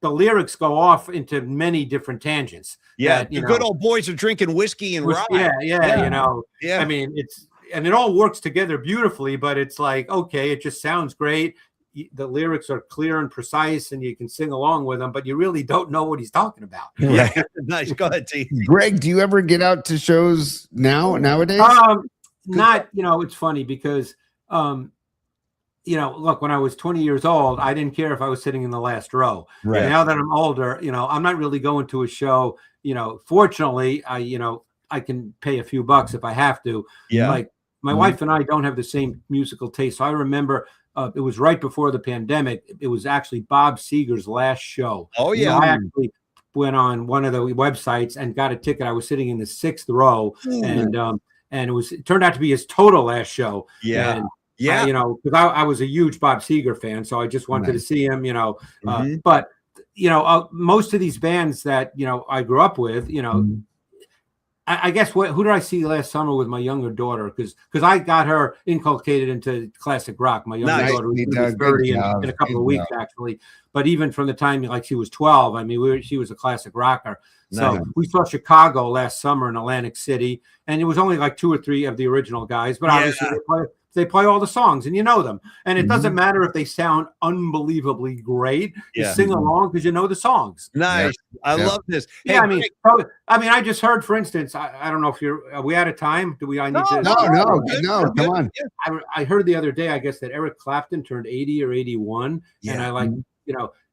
the lyrics go off into many different tangents. The good old boys are drinking whiskey and rye. And it all works together beautifully, but it's like, okay, it just sounds great. The lyrics are clear and precise and you can sing along with them, but you really don't know what he's talking about. Nice. Go ahead, T. Greg, do you ever get out to shows nowadays? Not, it's funny because, look, when I was 20 years old, I didn't care if I was sitting in the last row. Right. Now that I'm older, I'm not really going to a show. Fortunately, I can pay a few bucks if I have to. Yeah. Like my wife and I don't have the same musical taste. So I remember it was right before the pandemic. It was actually Bob Seger's last show. Oh yeah. I actually went on one of the websites and got a ticket. I was sitting in the 6th row, and it turned out to be his total last show. Yeah. And, because I was a huge Bob Seger fan, so I just wanted to see him, but, most of these bands that, I grew up with, I guess who did I see last summer with my younger daughter? Because I got her inculcated into classic rock. My younger daughter was 30 in a couple of weeks, actually. But even from the time like she was 12, I mean, she was a classic rocker. So we saw Chicago last summer in Atlantic City, and it was only like 2 or 3 of the original guys, but obviously they play all the songs, and you know them. And it doesn't matter if they sound unbelievably great. You sing along because you know the songs. Nice. I love this. Hey, I mean, I just heard, for instance, I don't know if are we out of time? Do we? I need to. No. Come on. I heard the other day, I guess, that Eric Clapton turned 80 or 81, and I like,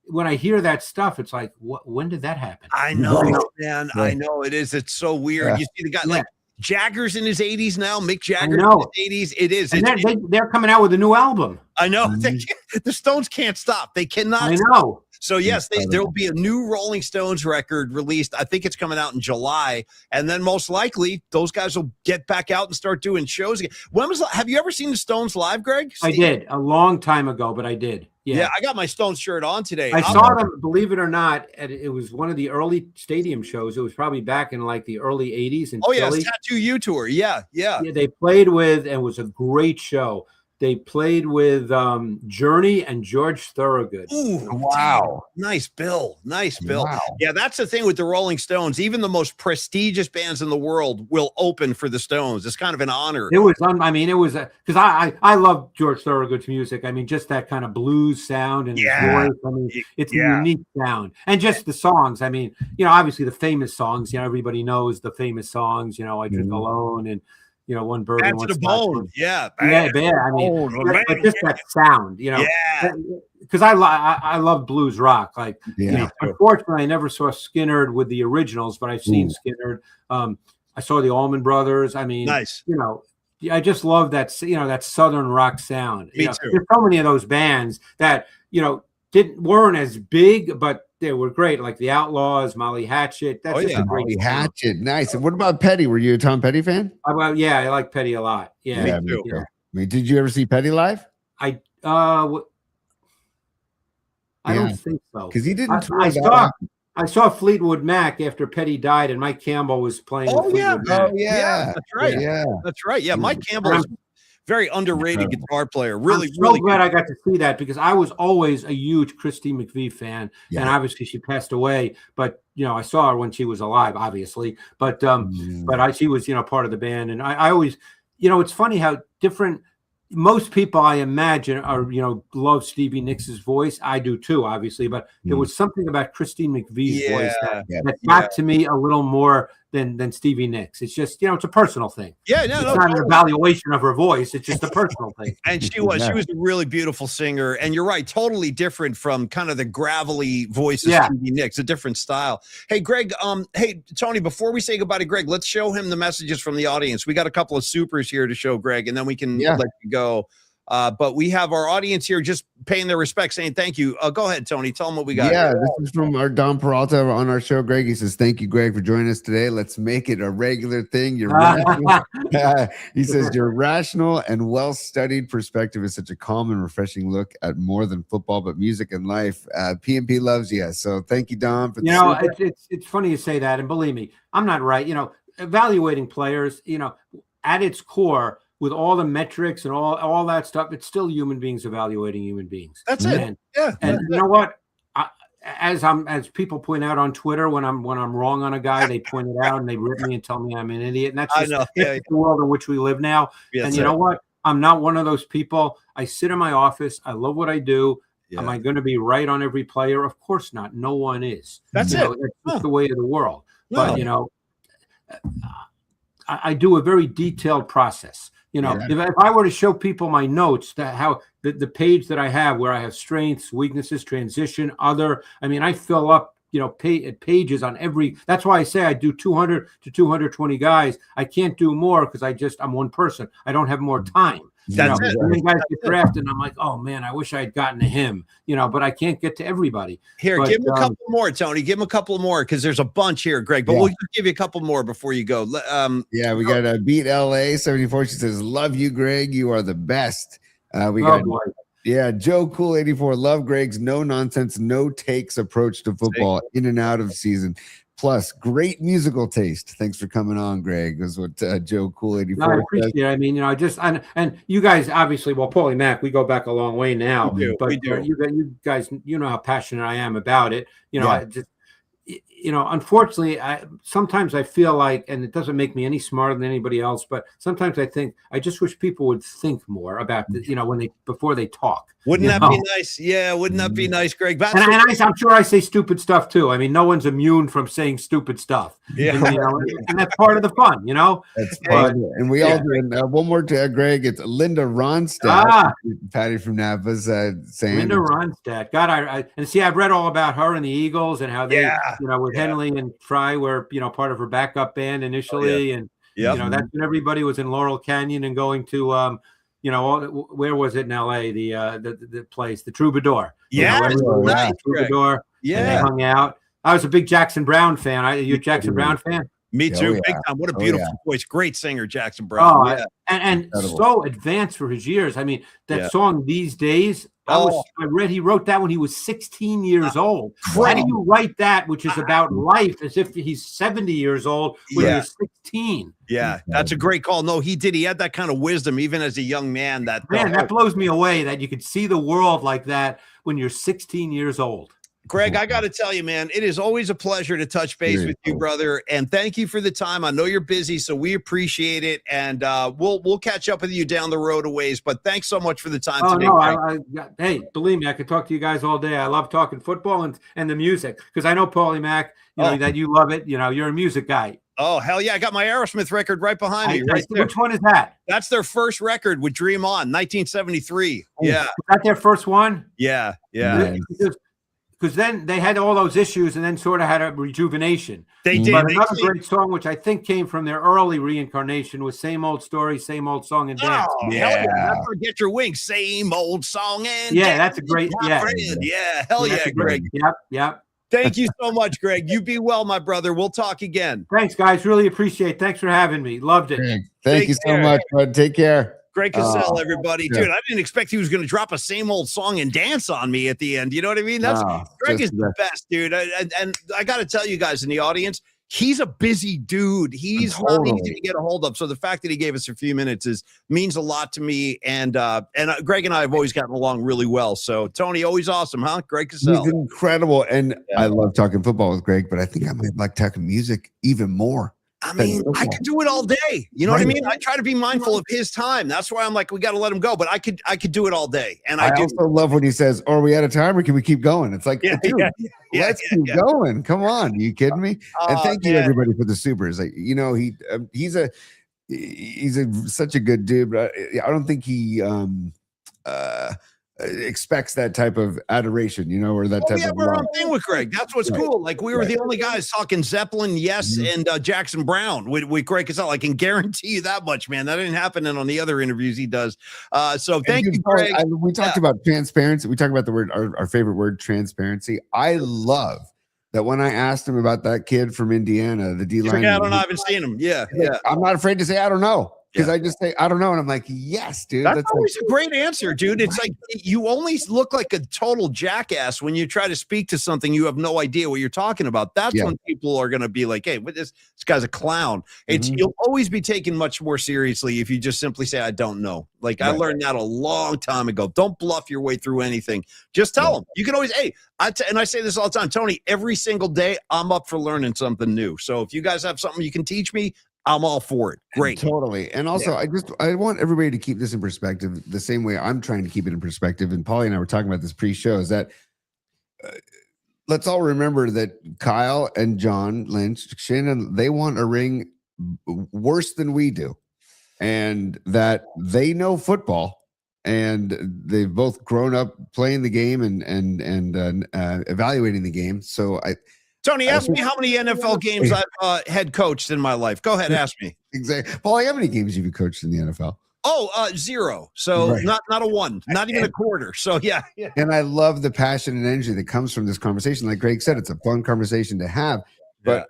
when I hear that stuff, it's like, when did that happen? I know, man. I know it is. It's so weird. You see the guy like Jagger's in his 80s now. Mick Jagger in his 80s. It is. And they're coming out with a new album. I know. The Stones can't stop. They cannot. I know. So yes, there will be a new Rolling Stones record released. I think it's coming out in July, and then most likely those guys will get back out and start doing shows again. Have you ever seen the Stones live, Greg? I did a long time ago, but I did. Yeah, I got my Stones shirt on today. I saw them, believe it or not, it was one of the early stadium shows. It was probably back in like the early 80s in Philly. Tattoo U tour. Yeah. They played with, and it was a great show. They played with Journey and George Thorogood. Ooh, wow. Nice bill. Wow. Yeah, that's the thing with the Rolling Stones. Even the most prestigious bands in the world will open for the Stones. It's kind of an honor. It was, because I love George Thorogood's music. I mean, just that kind of blues sound and his voice. I mean, it's a unique sound. And just the songs. I mean, obviously the famous songs, everybody knows the famous songs, I Drink Alone and, One Bird and One Bone. Yeah. I mean, but just that sound, because I love blues rock. Like, unfortunately, I never saw Skynyrd with the originals, but I've seen Skynyrd. I saw the Allman Brothers. I mean, nice. I just love that, that Southern rock sound. Me too. There's so many of those bands that, weren't as big, but they were great, like the Outlaws, Molly Hatchet. That's a great Molly Hatchet. Nice. And what about Petty? Were you a Tom Petty fan? I like Petty a lot. Yeah, me too. I mean, did you ever see Petty live? I don't think so. Because he didn't. I saw Fleetwood Mac after Petty died, and Mike Campbell was playing. Fleetwood Mac. That's right. That's right. Yeah, Mike Campbell is very underrated guitar player. Really, I'm so glad I got to see that, because I was always a huge Christy McVie fan, and obviously she passed away. But I saw her when she was alive, obviously. But she was part of the band, and I always, it's funny how different. Most people, I imagine, are love Stevie Nicks' voice. I do too, obviously, but there was something about Christine McVie's voice that got to me a little more than Stevie Nicks. It's just it's a personal thing. It's not an evaluation of her voice. It's just a personal thing. And she was a really beautiful singer. And you're right, totally different from kind of the gravelly voice of Stevie Nicks, a different style. Hey, Greg. Hey, Tony. Before we say goodbye to Greg, let's show him the messages from the audience. We got a couple of supers here to show Greg, and then we can let you go. But we have our audience here just paying their respects, saying thank you. Go ahead, Tony. Tell them what we got. Yeah, this is from our Don Peralta on our show, Greg. He says, thank you, Greg, for joining us today. Let's make it a regular thing. You're rational. He says, your rational and well-studied perspective is such a calm and refreshing look at more than football, but music and life. PMP loves you. So thank you, Don. For it's funny you say that. And believe me, I'm not right. Evaluating players, at its core, with all the metrics and all that stuff, it's still human beings evaluating human beings. That's it. And you know what? As people point out on Twitter, when I'm wrong on a guy, they point it out and they rip me and tell me I'm an idiot. And that's just the world in which we live now. Yes, and you know what? I'm not one of those people. I sit in my office. I love what I do. Yeah. Am I going to be right on every player? Of course not. No one is. That's it. That's just the way of the world. No. But I do a very detailed process. If I were to show people my notes, how the page that I have, where I have strengths, weaknesses, transition, other, I fill up, pages on every. That's why I say I do 200 to 220 guys. I can't do more because I'm one person. I don't have more time. That's it. When guys get drafted, and I'm like, oh man, I wish I had gotten to him. But I can't get to everybody. Here, give him a couple more, Tony. Give him a couple more, because there's a bunch here, Greg. But we'll just give you a couple more before you go. We got a Beat LA 74. She says, "Love you, Greg. You are the best." Joe Cool 84. Love Greg's no nonsense, no takes approach to football in and out of season. plus great musical taste. Thanks for coming on, Greg. Is what Joe Cool 84 I appreciate it. I mean, I just and you guys obviously, well, Paulie Mac, we go back a long way now. We do. But We do. You guys, you know how passionate I am about it. I just, unfortunately, sometimes I feel like, and it doesn't make me any smarter than anybody else, but sometimes I think I just wish people would think more about before they talk. Wouldn't that be nice? Yeah, wouldn't that be nice, Greg? I'm sure I say stupid stuff too. I mean, no one's immune from saying stupid stuff. Yeah, and that's part of the fun, That's fun. And we all do. And one more to Greg. It's Linda Ronstadt, Patty from Napa's saying Linda Ronstadt. God, and see, I've read all about her and the Eagles and how they, with Henley and Fry were, part of her backup band initially, and that's when everybody was in Laurel Canyon and going to. Where was it in LA? The place, the Troubadour. Troubadour. Yeah, and they hung out. I was a big Jackson Brown fan. Are you a Jackson Brown fan? Me too, big time. What a beautiful voice! Great singer, Jackson Brown. And so advanced for his years. I mean, that song "These Days." I read he wrote that when he was 16 years old. How do you write that, which is about life, as if he's 70 years old when he's 16? Yeah, that's a great call. No, he did. He had that kind of wisdom even as a young man. That blows me away that you could see the world like that when you're 16 years old. Greg, I got to tell you, man, it is always a pleasure to touch base with you, brother. And thank you for the time. I know you're busy, so we appreciate it. And we'll catch up with you down the road a ways. But thanks so much for the time today. Hey, believe me, I could talk to you guys all day. I love talking football and the music because I know Paulie Mac, that you love it. You're a music guy. Oh, hell yeah. I got my Aerosmith record right behind me. Right there. Which one is that? That's their first record with Dream On, 1973. Yeah. Was that their first one? Yeah. Because then they had all those issues and then sort of had a rejuvenation. They did. But another great song, which I think came from their early reincarnation, was Same Old Story, Same Old Song and Dance. Oh, hell yeah. That's where Get Your Wings. Same old song and dance. That's a great, Yeah, hell yeah, Greg. Yep. Thank you so much, Greg. You be well, my brother. We'll talk again. Thanks, guys. Really appreciate it. Thanks for having me. Loved it. Greg, thank you so much, bud. Take care. Greg Cosell, everybody. Dude, I didn't expect he was going to drop a same old song and dance on me at the end. You know what I mean? Greg is the best, dude. And I got to tell you guys in the audience, he's a busy dude. He's not easy to get a hold of. So the fact that he gave us a few minutes means a lot to me. And Greg and I have always gotten along really well. So Tony, always awesome, huh? Greg Cosell. He's incredible. And I love talking football with Greg, but I think I might like talking music even more. I mean, I could do it all day. You know what I mean? I try to be mindful of his time. That's why I'm like, we got to let him go. But I could do it all day. And I also love when he says, "Are we out of time, or can we keep going?" It's like, let's keep going. Come on, are you kidding me? And thank you everybody for the supers. Like, he's such a good dude. But I don't think he expects that type of adoration, or that type of we're on thing with Greg. That's what's cool. Like we were the only guys talking Zeppelin, and Jackson Brown with Greg Cosell. I can guarantee you that much, man. That didn't happen on the other interviews he does. So thank you, Greg. We talked about transparency. We talked about the word, our favorite word, transparency. I love that when I asked him about that kid from Indiana, the D-line. I haven't seen him. Yeah. I'm not afraid to say I don't know. Because I just say, I don't know. And I'm like, yes, dude. That's always a great answer, dude. It's like you only look like a total jackass when you try to speak to something you have no idea what you're talking about. That's when people are going to be like, hey, this guy's a clown. You'll always be taken much more seriously if you just simply say, I don't know. Like I learned that a long time ago. Don't bluff your way through anything. Just tell them. You can always, and I say this all the time, Tony, every single day I'm up for learning something new. So if you guys have something you can teach me, I'm all for it. Great. Totally. And also, I want everybody to keep this in perspective the same way I'm trying to keep it in perspective. And Paulie and I were talking about this pre-show is that let's all remember that Kyle and John Lynch, Shannon, they want a ring worse than we do. And that they know football and they've both grown up playing the game and evaluating the game. So Tony, ask me how many NFL games I've head coached in my life. Go ahead, ask me. Exactly. Paulie, how many games have you coached in the NFL? Oh, 0. So not a 1, not even a quarter. So yeah. And I love the passion and energy that comes from this conversation. Like Greg said, it's a fun conversation to have. But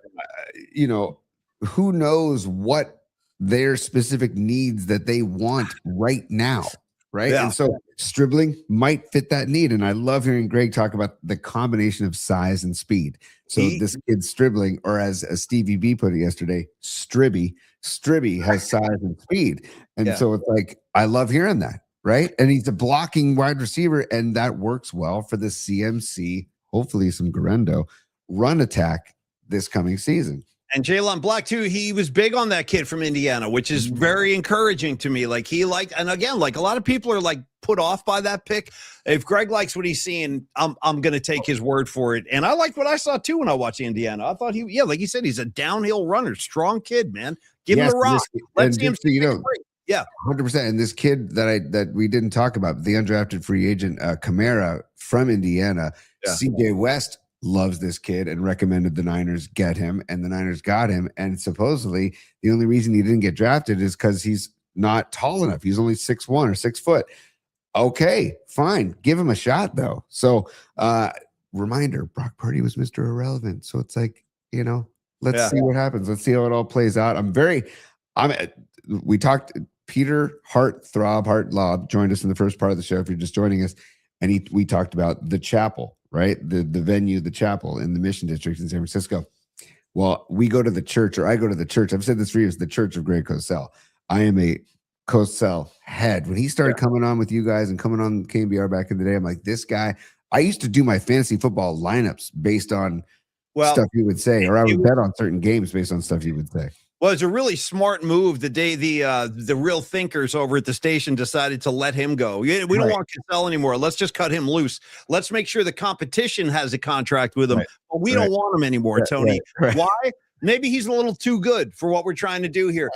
who knows what their specific needs that they want right now, right? Yeah. And so Stribling might fit that need. And I love hearing Greg talk about the combination of size and speed. So this kid's Stribling, or as Stevie B put it yesterday, Stribby has size and speed. And so it's like, I love hearing that, right? And he's a blocking wide receiver, and that works well for the CMC, hopefully some Garendo run attack this coming season. And Jalen Black, too, he was big on that kid from Indiana, which is very encouraging to me. Like, and again, like a lot of people are like put off by that pick. If Greg likes what he's seeing, I'm going to take his word for it. And I liked what I saw, too, when I watched Indiana. I thought like he said, he's a downhill runner, strong kid, man. Give him the rock. Let's see him. Yeah, 100%. And this kid that we didn't talk about, the undrafted free agent Kamara from Indiana, CJ West loves this kid and recommended the Niners get him, and the Niners got him. And supposedly the only reason he didn't get drafted is because he's not tall enough. He's only 6'1" or 6 foot. Okay, fine. Give him a shot though. So reminder, Brock Purdy was Mr. Irrelevant. So it's like, let's see what happens. Let's see how it all plays out. We talked, Peter Hartlaub joined us in the first part of the show if you're just joining us. And we talked about the chapel, right? The venue, the chapel in the Mission District in San Francisco. Well, we go to the church, or I go to the church. I've said this for years, the Church of Greg Cosell. I am a Cosell head. When he started coming on with you guys and coming on KBR back in the day, I'm like, this guy, I used to do my fantasy football lineups based on stuff he would say, or I would bet on certain games based on stuff he would say. Well, it's a really smart move the day the real thinkers over at the station decided to let him go. We don't want Cosell anymore. Let's just cut him loose. Let's make sure the competition has a contract with him. But we don't want him anymore, Tony. Why? Maybe he's a little too good for what we're trying to do here.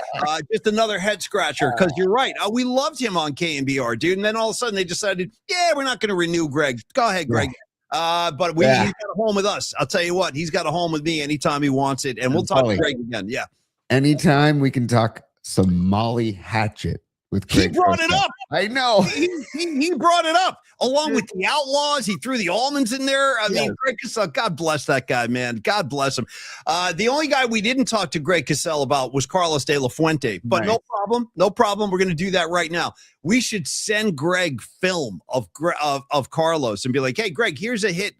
Just another head scratcher, because you're right. We loved him on KBR, dude. And then all of a sudden they decided, we're not going to renew Greg. Go ahead, Greg. But he's got a home with us. I'll tell you what, he's got a home with me anytime he wants it. And we'll talk to Greg again. Yeah. Anytime we can talk some Molly Hatchet with Greg. He brought it up. I know. He brought it up along with the Outlaws. He threw the almonds in there. I mean, Greg Cosell, God bless that guy, man. God bless him. The only guy we didn't talk to Greg Cosell about was Carlos De La Fuente, but no problem. No problem. We're going to do that right now. We should send Greg film of Carlos and be like, hey, Greg, here's a hit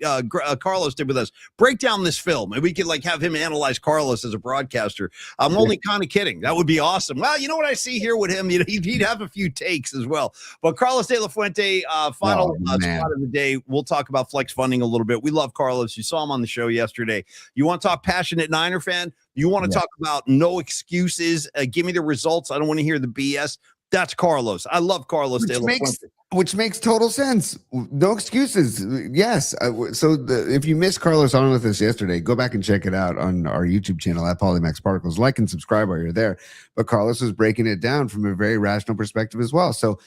Carlos did with us. Break down this film. And we could have him analyze Carlos as a broadcaster. I'm only kind of kidding. That would be awesome. Well, you know what I see here with him? He'd have a few takes as well. But Carlos De La Fuente, final spot of the day. We'll talk about flex funding a little bit. We love Carlos. You saw him on the show yesterday. You want to talk passionate Niner fan? You want to talk about no excuses? Give me the results. I don't want to hear the BS. That's Carlos. I love Carlos De La Fuente. Which makes total sense. No excuses. Yes. If you missed Carlos on with us yesterday, go back and check it out on our YouTube channel at Paulie Max Particles. Like and subscribe while you're there. But Carlos was breaking it down from a very rational perspective as well. So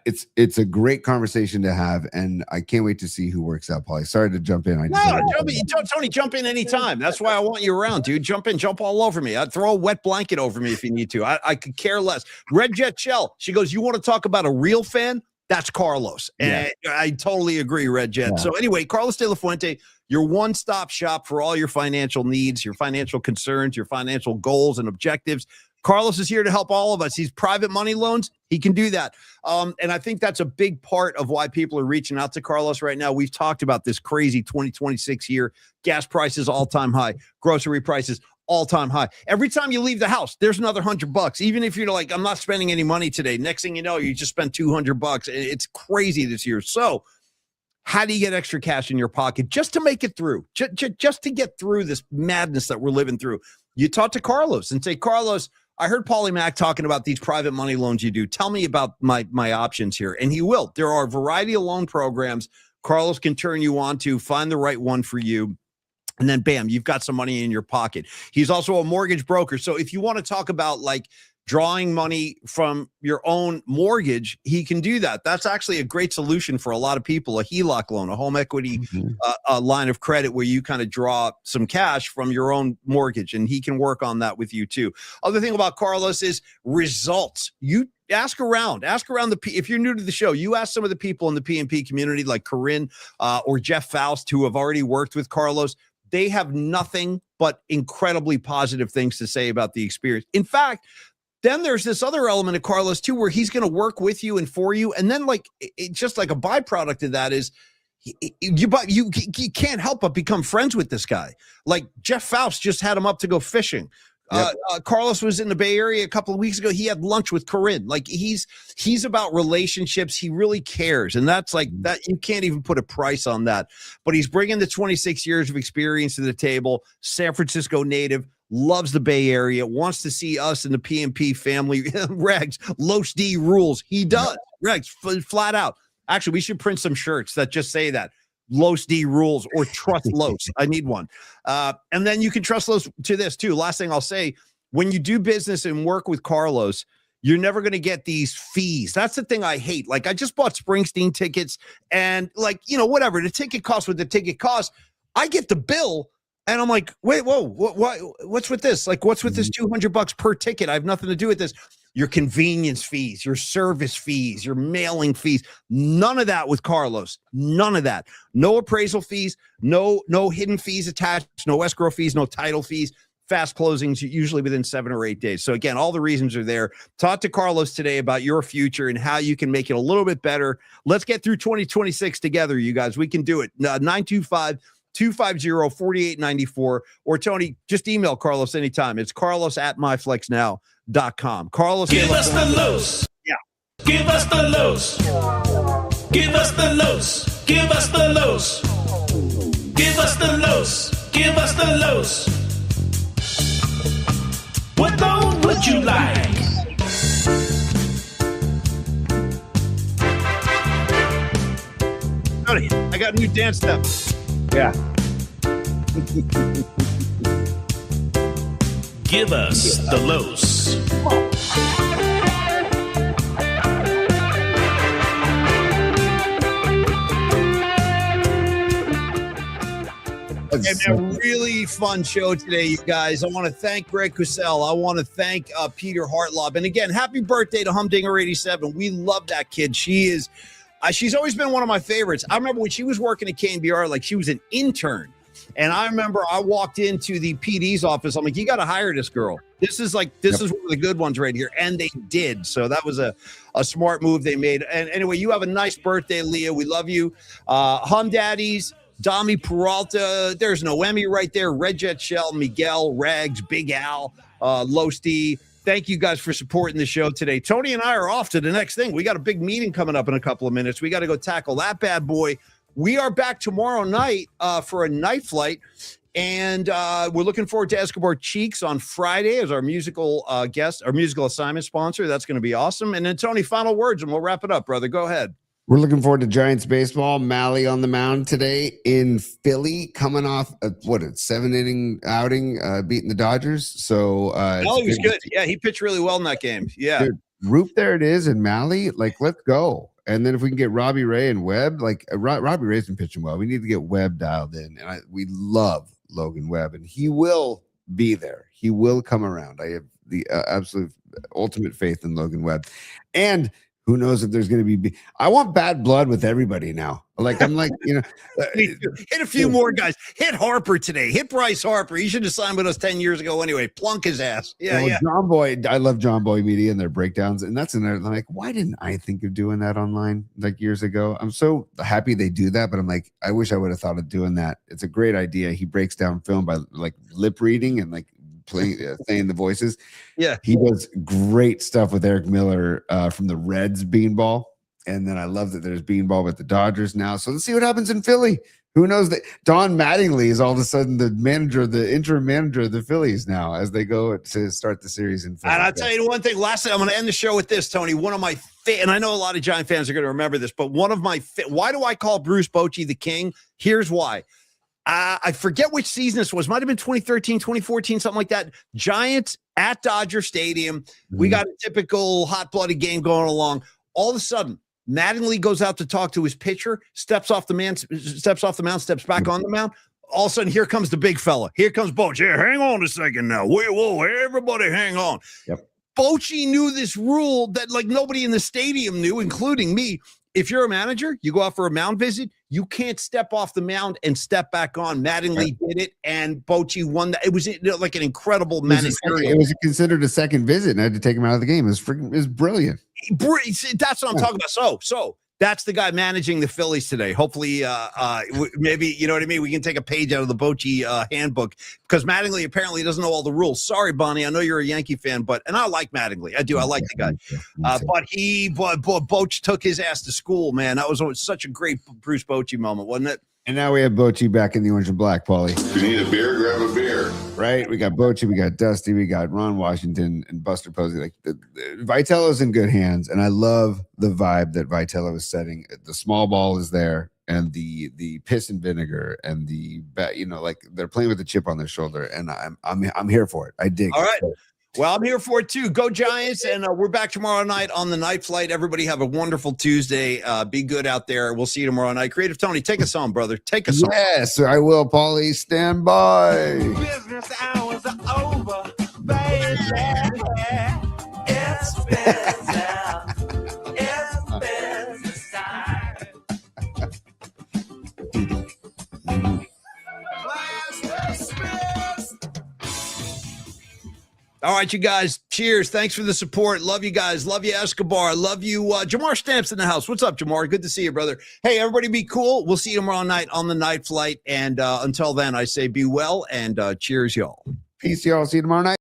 it's a great conversation to have, and I can't wait to see who works out, Paulie. Sorry to jump in. Tony, jump in anytime. That's why I want you around, dude. Jump in, jump all over me. I'd throw a wet blanket over me if you need to. I could care less. Red Jet Shell, she goes, you want to talk about a real fan? That's Carlos. And I totally agree, Red Jet. So anyway, Carlos De La Fuente, your one-stop shop for all your financial needs, your financial concerns, your financial goals and objectives. Carlos is here to help all of us. He's private money loans. He can do that. And I think that's a big part of why people are reaching out to Carlos right now. We've talked about this crazy 2026 year. Gas prices all-time high. Grocery prices all-time high. Every time you leave the house, there's another $100. Even if you're like, I'm not spending any money today. Next thing you know, you just spent $200. It's crazy this year. So how do you get extra cash in your pocket just to make it through? Just to get through this madness that we're living through? You talk to Carlos and say, Carlos, I heard Paulie Mack talking about these private money loans you do. Tell me about my options here. And he will. There are a variety of loan programs Carlos can turn you on to, find the right one for you. And then, bam, you've got some money in your pocket. He's also a mortgage broker. So if you want to talk about drawing money from your own mortgage, he can do that. That's actually a great solution for a lot of people. A HELOC loan, a home equity line of credit where you kind of draw some cash from your own mortgage, and he can work on that with you too. Other thing about Carlos is results. You ask around if you're new to the show, you ask some of the people in the PNP community like Corinne or Jeff Faust who have already worked with Carlos. They have nothing but incredibly positive things to say about the experience. In fact, then there's this other element of Carlos too, where he's going to work with you and for you. And then like, it just like a byproduct of that is you can't help but become friends with this guy. Like Jeff Faust just had him up to go fishing. Yep. Carlos was in the Bay Area a couple of weeks ago. He had lunch with Corinne. Like he's about relationships. He really cares. And that's like that. You can't even put a price on that, but he's bringing the 26 years of experience to the table. San Francisco native, loves the Bay Area, wants to see us in the PMP family. Regs, Los D rules. He does. Regs, flat out. Actually, we should print some shirts that just say that. Los D rules or trust Los. I need one. And then you can trust Los to this too. Last thing I'll say, when you do business and work with Carlos, you're never going to get these fees. That's the thing I hate. Like I just bought Springsteen tickets and like, whatever the ticket costs, what the ticket costs, I get the bill and I'm like, wait, whoa, what's with this? Like, what's with this $200 per ticket? I have nothing to do with this. Your convenience fees, your service fees, your mailing fees, none of that with Carlos. None of that. No appraisal fees, no hidden fees attached, no escrow fees, no title fees. Fast closings, usually within 7 or 8 days. So again, all the reasons are there. Talk to Carlos today about your future and how you can make it a little bit better. Let's get through 2026 together, you guys. We can do it. 925-250-4894. Or Tony, just email Carlos anytime. It's carlos@myflexnow.com. Carlos, give us the loose. Yeah. Give us the loose. Give us the loose. Give us the loose. Give us the loose. Give us the loose. What loan would you like? Tony, I got a new dance step. Yeah. Give us the loose. It's a really fun show today, you guys. I want to thank Greg Cosell. I want to thank Peter Hartlaub. And again, happy birthday to Humdinger 87. We love that kid. She's always been one of my favorites. I remember when she was working at KNBR, like she was an intern. And I remember I walked into the PD's office. I'm like, you got to hire this girl. This is one of the good ones right here. And they did. So that was a smart move they made. And anyway, you have a nice birthday, Leah. We love you. Hum Daddies, Dami Peralta. There's Noemi right there. Red Jet Shell, Miguel, Rags, Big Al, Losty. Thank you guys for supporting the show today. Tony and I are off to the next thing. We got a big meeting coming up in a couple of minutes. We got to go tackle that bad boy. We are back tomorrow night for a night flight, and we're looking forward to Escobar Cheeks on Friday as our musical guest, our musical assignment sponsor. That's going to be awesome. And then, Tony, final words, and we'll wrap it up, brother. Go ahead. We're looking forward to Giants baseball. Malley on the mound today in Philly, coming off a 7-inning outing, beating the Dodgers. So he was good. Yeah, he pitched really well in that game. Yeah. Dude, Roop, there it is, and Malley, like, let's go. And then if we can get Robbie Ray and Webb, like Robbie Ray's been pitching well. We need to get Webb dialed in. And we love Logan Webb, and he will be there. He will come around. I have the absolute ultimate faith in Logan Webb. And who knows if there's going to be I want bad blood with everybody now. Like, I'm like, hit a few more guys. Hit Harper today. Hit Bryce Harper. He should have signed with us 10 years ago anyway. Plunk his ass. Yeah. John Boy. I love John Boy Media and their breakdowns. And that's another, like, why didn't I think of doing that online like years ago? I'm so happy they do that, but I'm like, I wish I would have thought of doing that. It's a great idea. He breaks down film by like lip reading and like playing, saying the voices. Yeah. He does great stuff with Eric Miller from the Reds Beanball. And then I love that there's Beanball with the Dodgers now. So let's see what happens in Philly. Who knows that Don Mattingly is all of a sudden the interim manager of the Phillies now as they go to start the series in Philly. And I'll tell you one thing. Lastly, I'm going to end the show with this, Tony. One of my and I know a lot of Giant fans are going to remember this, but one of my why do I call Bruce Bochy the king? Here's why. I forget which season this was. Might have been 2013, 2014, something like that. Giants at Dodger Stadium. We got a typical hot-blooded game going along. All of a sudden, Mattingly goes out to talk to his pitcher, steps off the mound, steps back on the mound. All of a sudden, here comes the big fella. Here comes Bochy. Here, hang on a second now. Whoa, everybody hang on. Yep. Bochy knew this rule that like nobody in the stadium knew, including me. if you're a manager, you go out for a mound visit, you can't step off the mound and step back on. Mattingly did it, and Bochy won that. It was like an incredible managerial. It was considered a second visit, and I had to take him out of the game. It was brilliant. That's what I'm talking about. So that's the guy managing the Phillies today. Hopefully, maybe, you know what I mean? We can take a page out of the Bochy handbook, because Mattingly apparently doesn't know all the rules. Sorry, Bonnie. I know you're a Yankee fan, and I like Mattingly. I do. I like the guy. But Boch took his ass to school, man. That was such a great Bruce Bochy moment, wasn't it? And now we have Bochy back in the orange and black, Paulie. If you need a beer, grab a beer. Right? We got Bochy, we got Dusty, we got Ron Washington and Buster Posey. Like Vitello's in good hands, and I love the vibe that Vitello is setting. The small ball is there, and the piss and vinegar, and like they're playing with the chip on their shoulder, and I'm here for it. I dig. All right. Well, I'm here for it too. Go Giants, and we're back tomorrow night on the night flight. Everybody have a wonderful Tuesday. Be good out there. We'll see you tomorrow night. Creative Tony, take us home, brother. Take us home. Yes, I will, Paulie. Stand by. Business hours are over, baby. It's business time. All right, you guys. Cheers. Thanks for the support. Love you guys. Love you, Escobar. Love you. Jamar Stamps in the house. What's up, Jamar? Good to see you, brother. Hey, everybody be cool. We'll see you tomorrow night on the night flight. And until then, I say be well and cheers, y'all. Peace, y'all. See you tomorrow night.